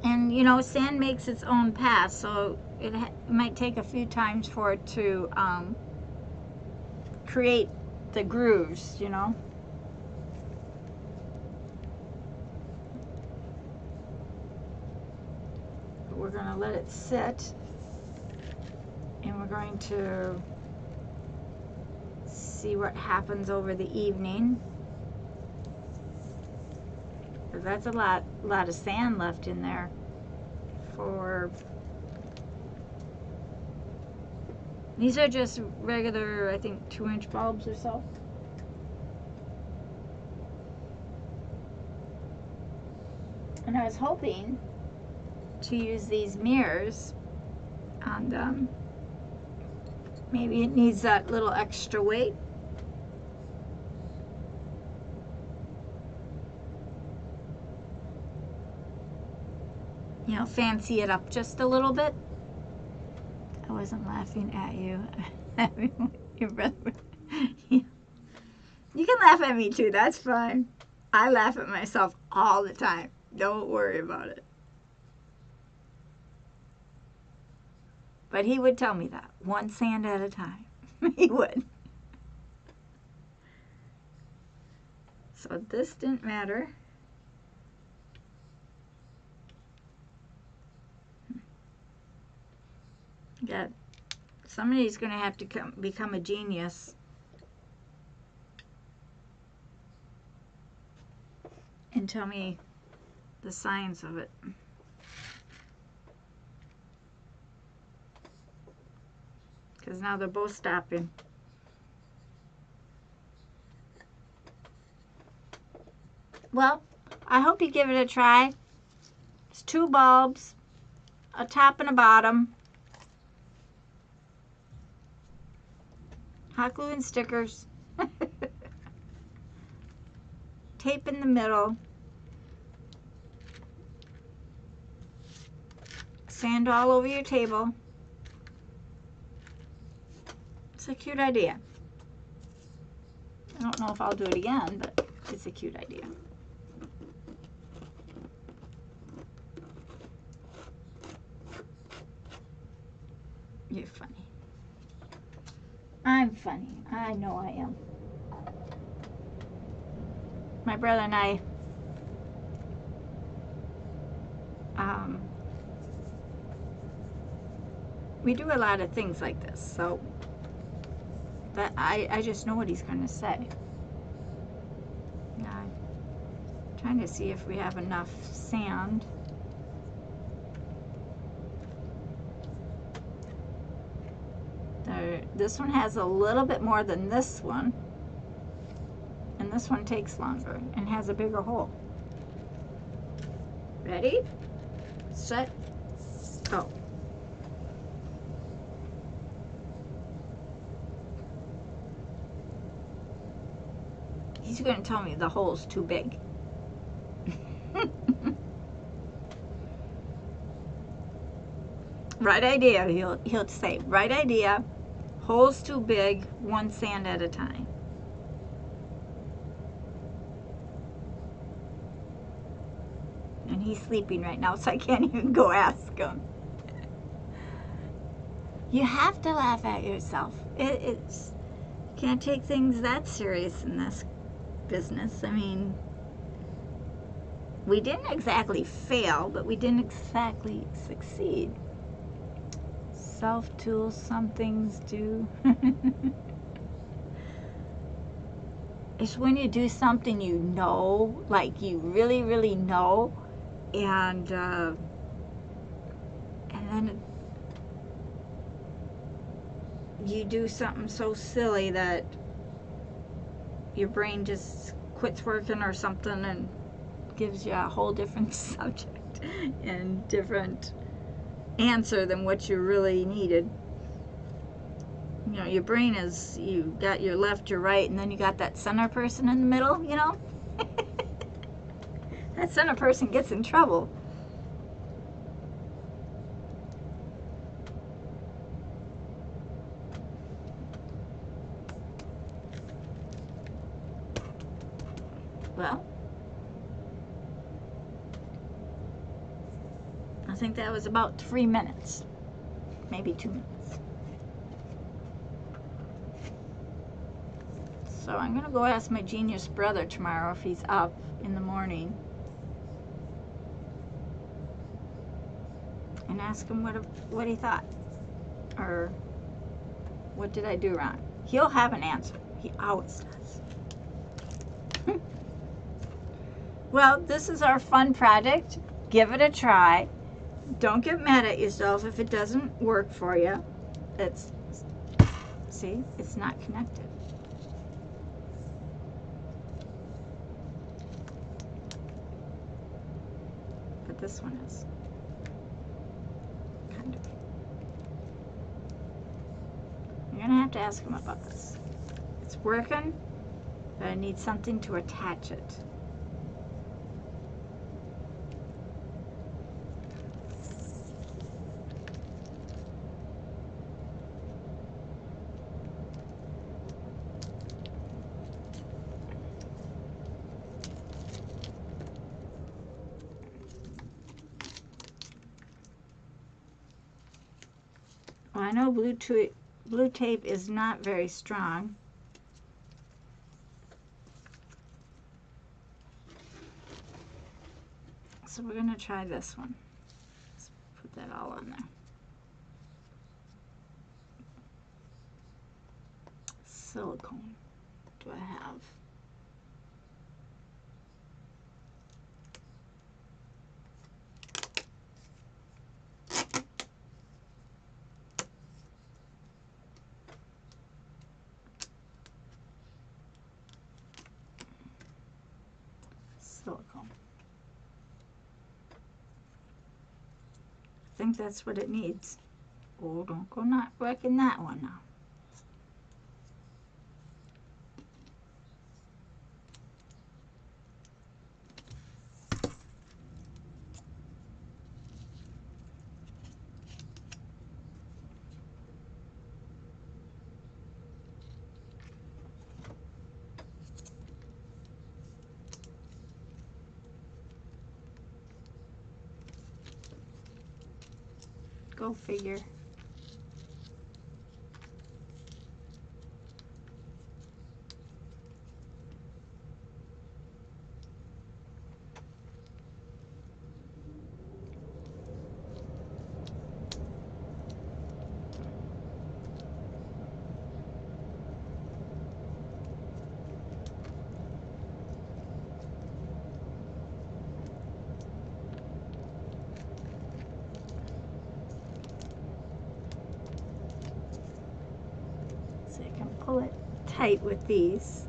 And you know, sand makes its own path, so it might take a few times for it to create the grooves, you know. But we're going to let it sit, and we're going to see what happens over the evening. Because that's a lot of sand left in there for... These are just regular, I think, 2-inch bulbs or so. And I was hoping to use these mirrors on them. Maybe it needs that little extra weight. You know, fancy it up just a little bit. I wasn't laughing at you. Your brother. Yeah. You can laugh at me too, that's fine. I laugh at myself all the time. Don't worry about it. But he would tell me that, one sand at a time. He would. So this didn't matter. Yeah, somebody's going to have to become a genius and tell me the science of it. Because now they're both stopping. Well, I hope you give it a try. It's 2 bulbs, a top and a bottom, hot glue and stickers, tape in the middle, sand all over your table. It's a cute idea. I don't know if I'll do it again, but it's a cute idea. You're funny. I'm funny. I know I am. My brother and I we do a lot of things like this, so that I just know what he's going to say. Yeah, I'm trying to see if we have enough sand. This one has a little bit more than this one, and this one takes longer and has a bigger hole. Ready? Set, go. He's going to tell me the hole's too big. Right idea, he'll say, right idea, hole's too big, 1 sand at a time. And he's sleeping right now, so I can't even go ask him. You have to laugh at yourself. It's can't take things that serious in this business. I mean, we didn't exactly fail, but we didn't exactly succeed. Self-tools, some things do. It's when you do something you know, like you really, really know, and then you do something so silly that your brain just quits working or something and gives you a whole different subject and different answer than what you really needed. You know, your brain is, you got your left, your right, and then you got that center person in the middle, you know? That center person gets in trouble. Well, I think that was about 3 minutes, maybe 2 minutes. So I'm gonna go ask my genius brother tomorrow if he's up in the morning and ask him what he thought, or what did I do wrong. He'll have an answer. He always does. Well, this is our fun project. Give it a try. Don't get mad at yourself if it doesn't work for you. See, it's not connected. But this one is. kind of. You're gonna have to ask him about this. It's working, but I need something to attach it. Well, I know blue tape is not very strong. So we're going to try this one. Let's put that all on there. Silicone do I have? Silicone. I think that's what it needs. Oh, don't go not working that one now. Go figure. So you can pull it tight with these.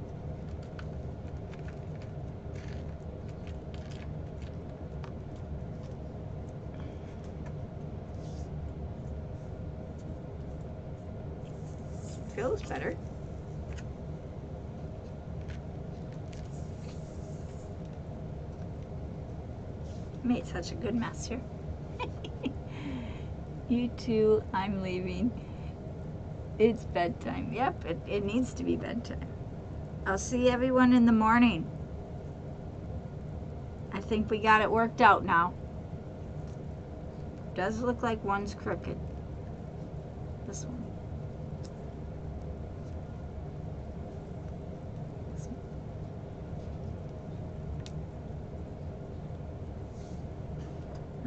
Feels better. Made such a good mess here. You too, I'm leaving. It's bedtime. Yep, it needs to be bedtime. I'll see everyone in the morning. I think we got it worked out now. Does look like one's crooked. This one.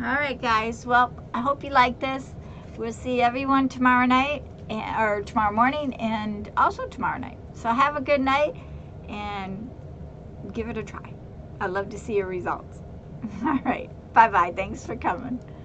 Alright guys, well, I hope you like this. We'll see everyone tomorrow night, or tomorrow morning, and also tomorrow night. So have a good night, and give it a try. I'd love to see your results. Alright, bye-bye. Thanks for coming.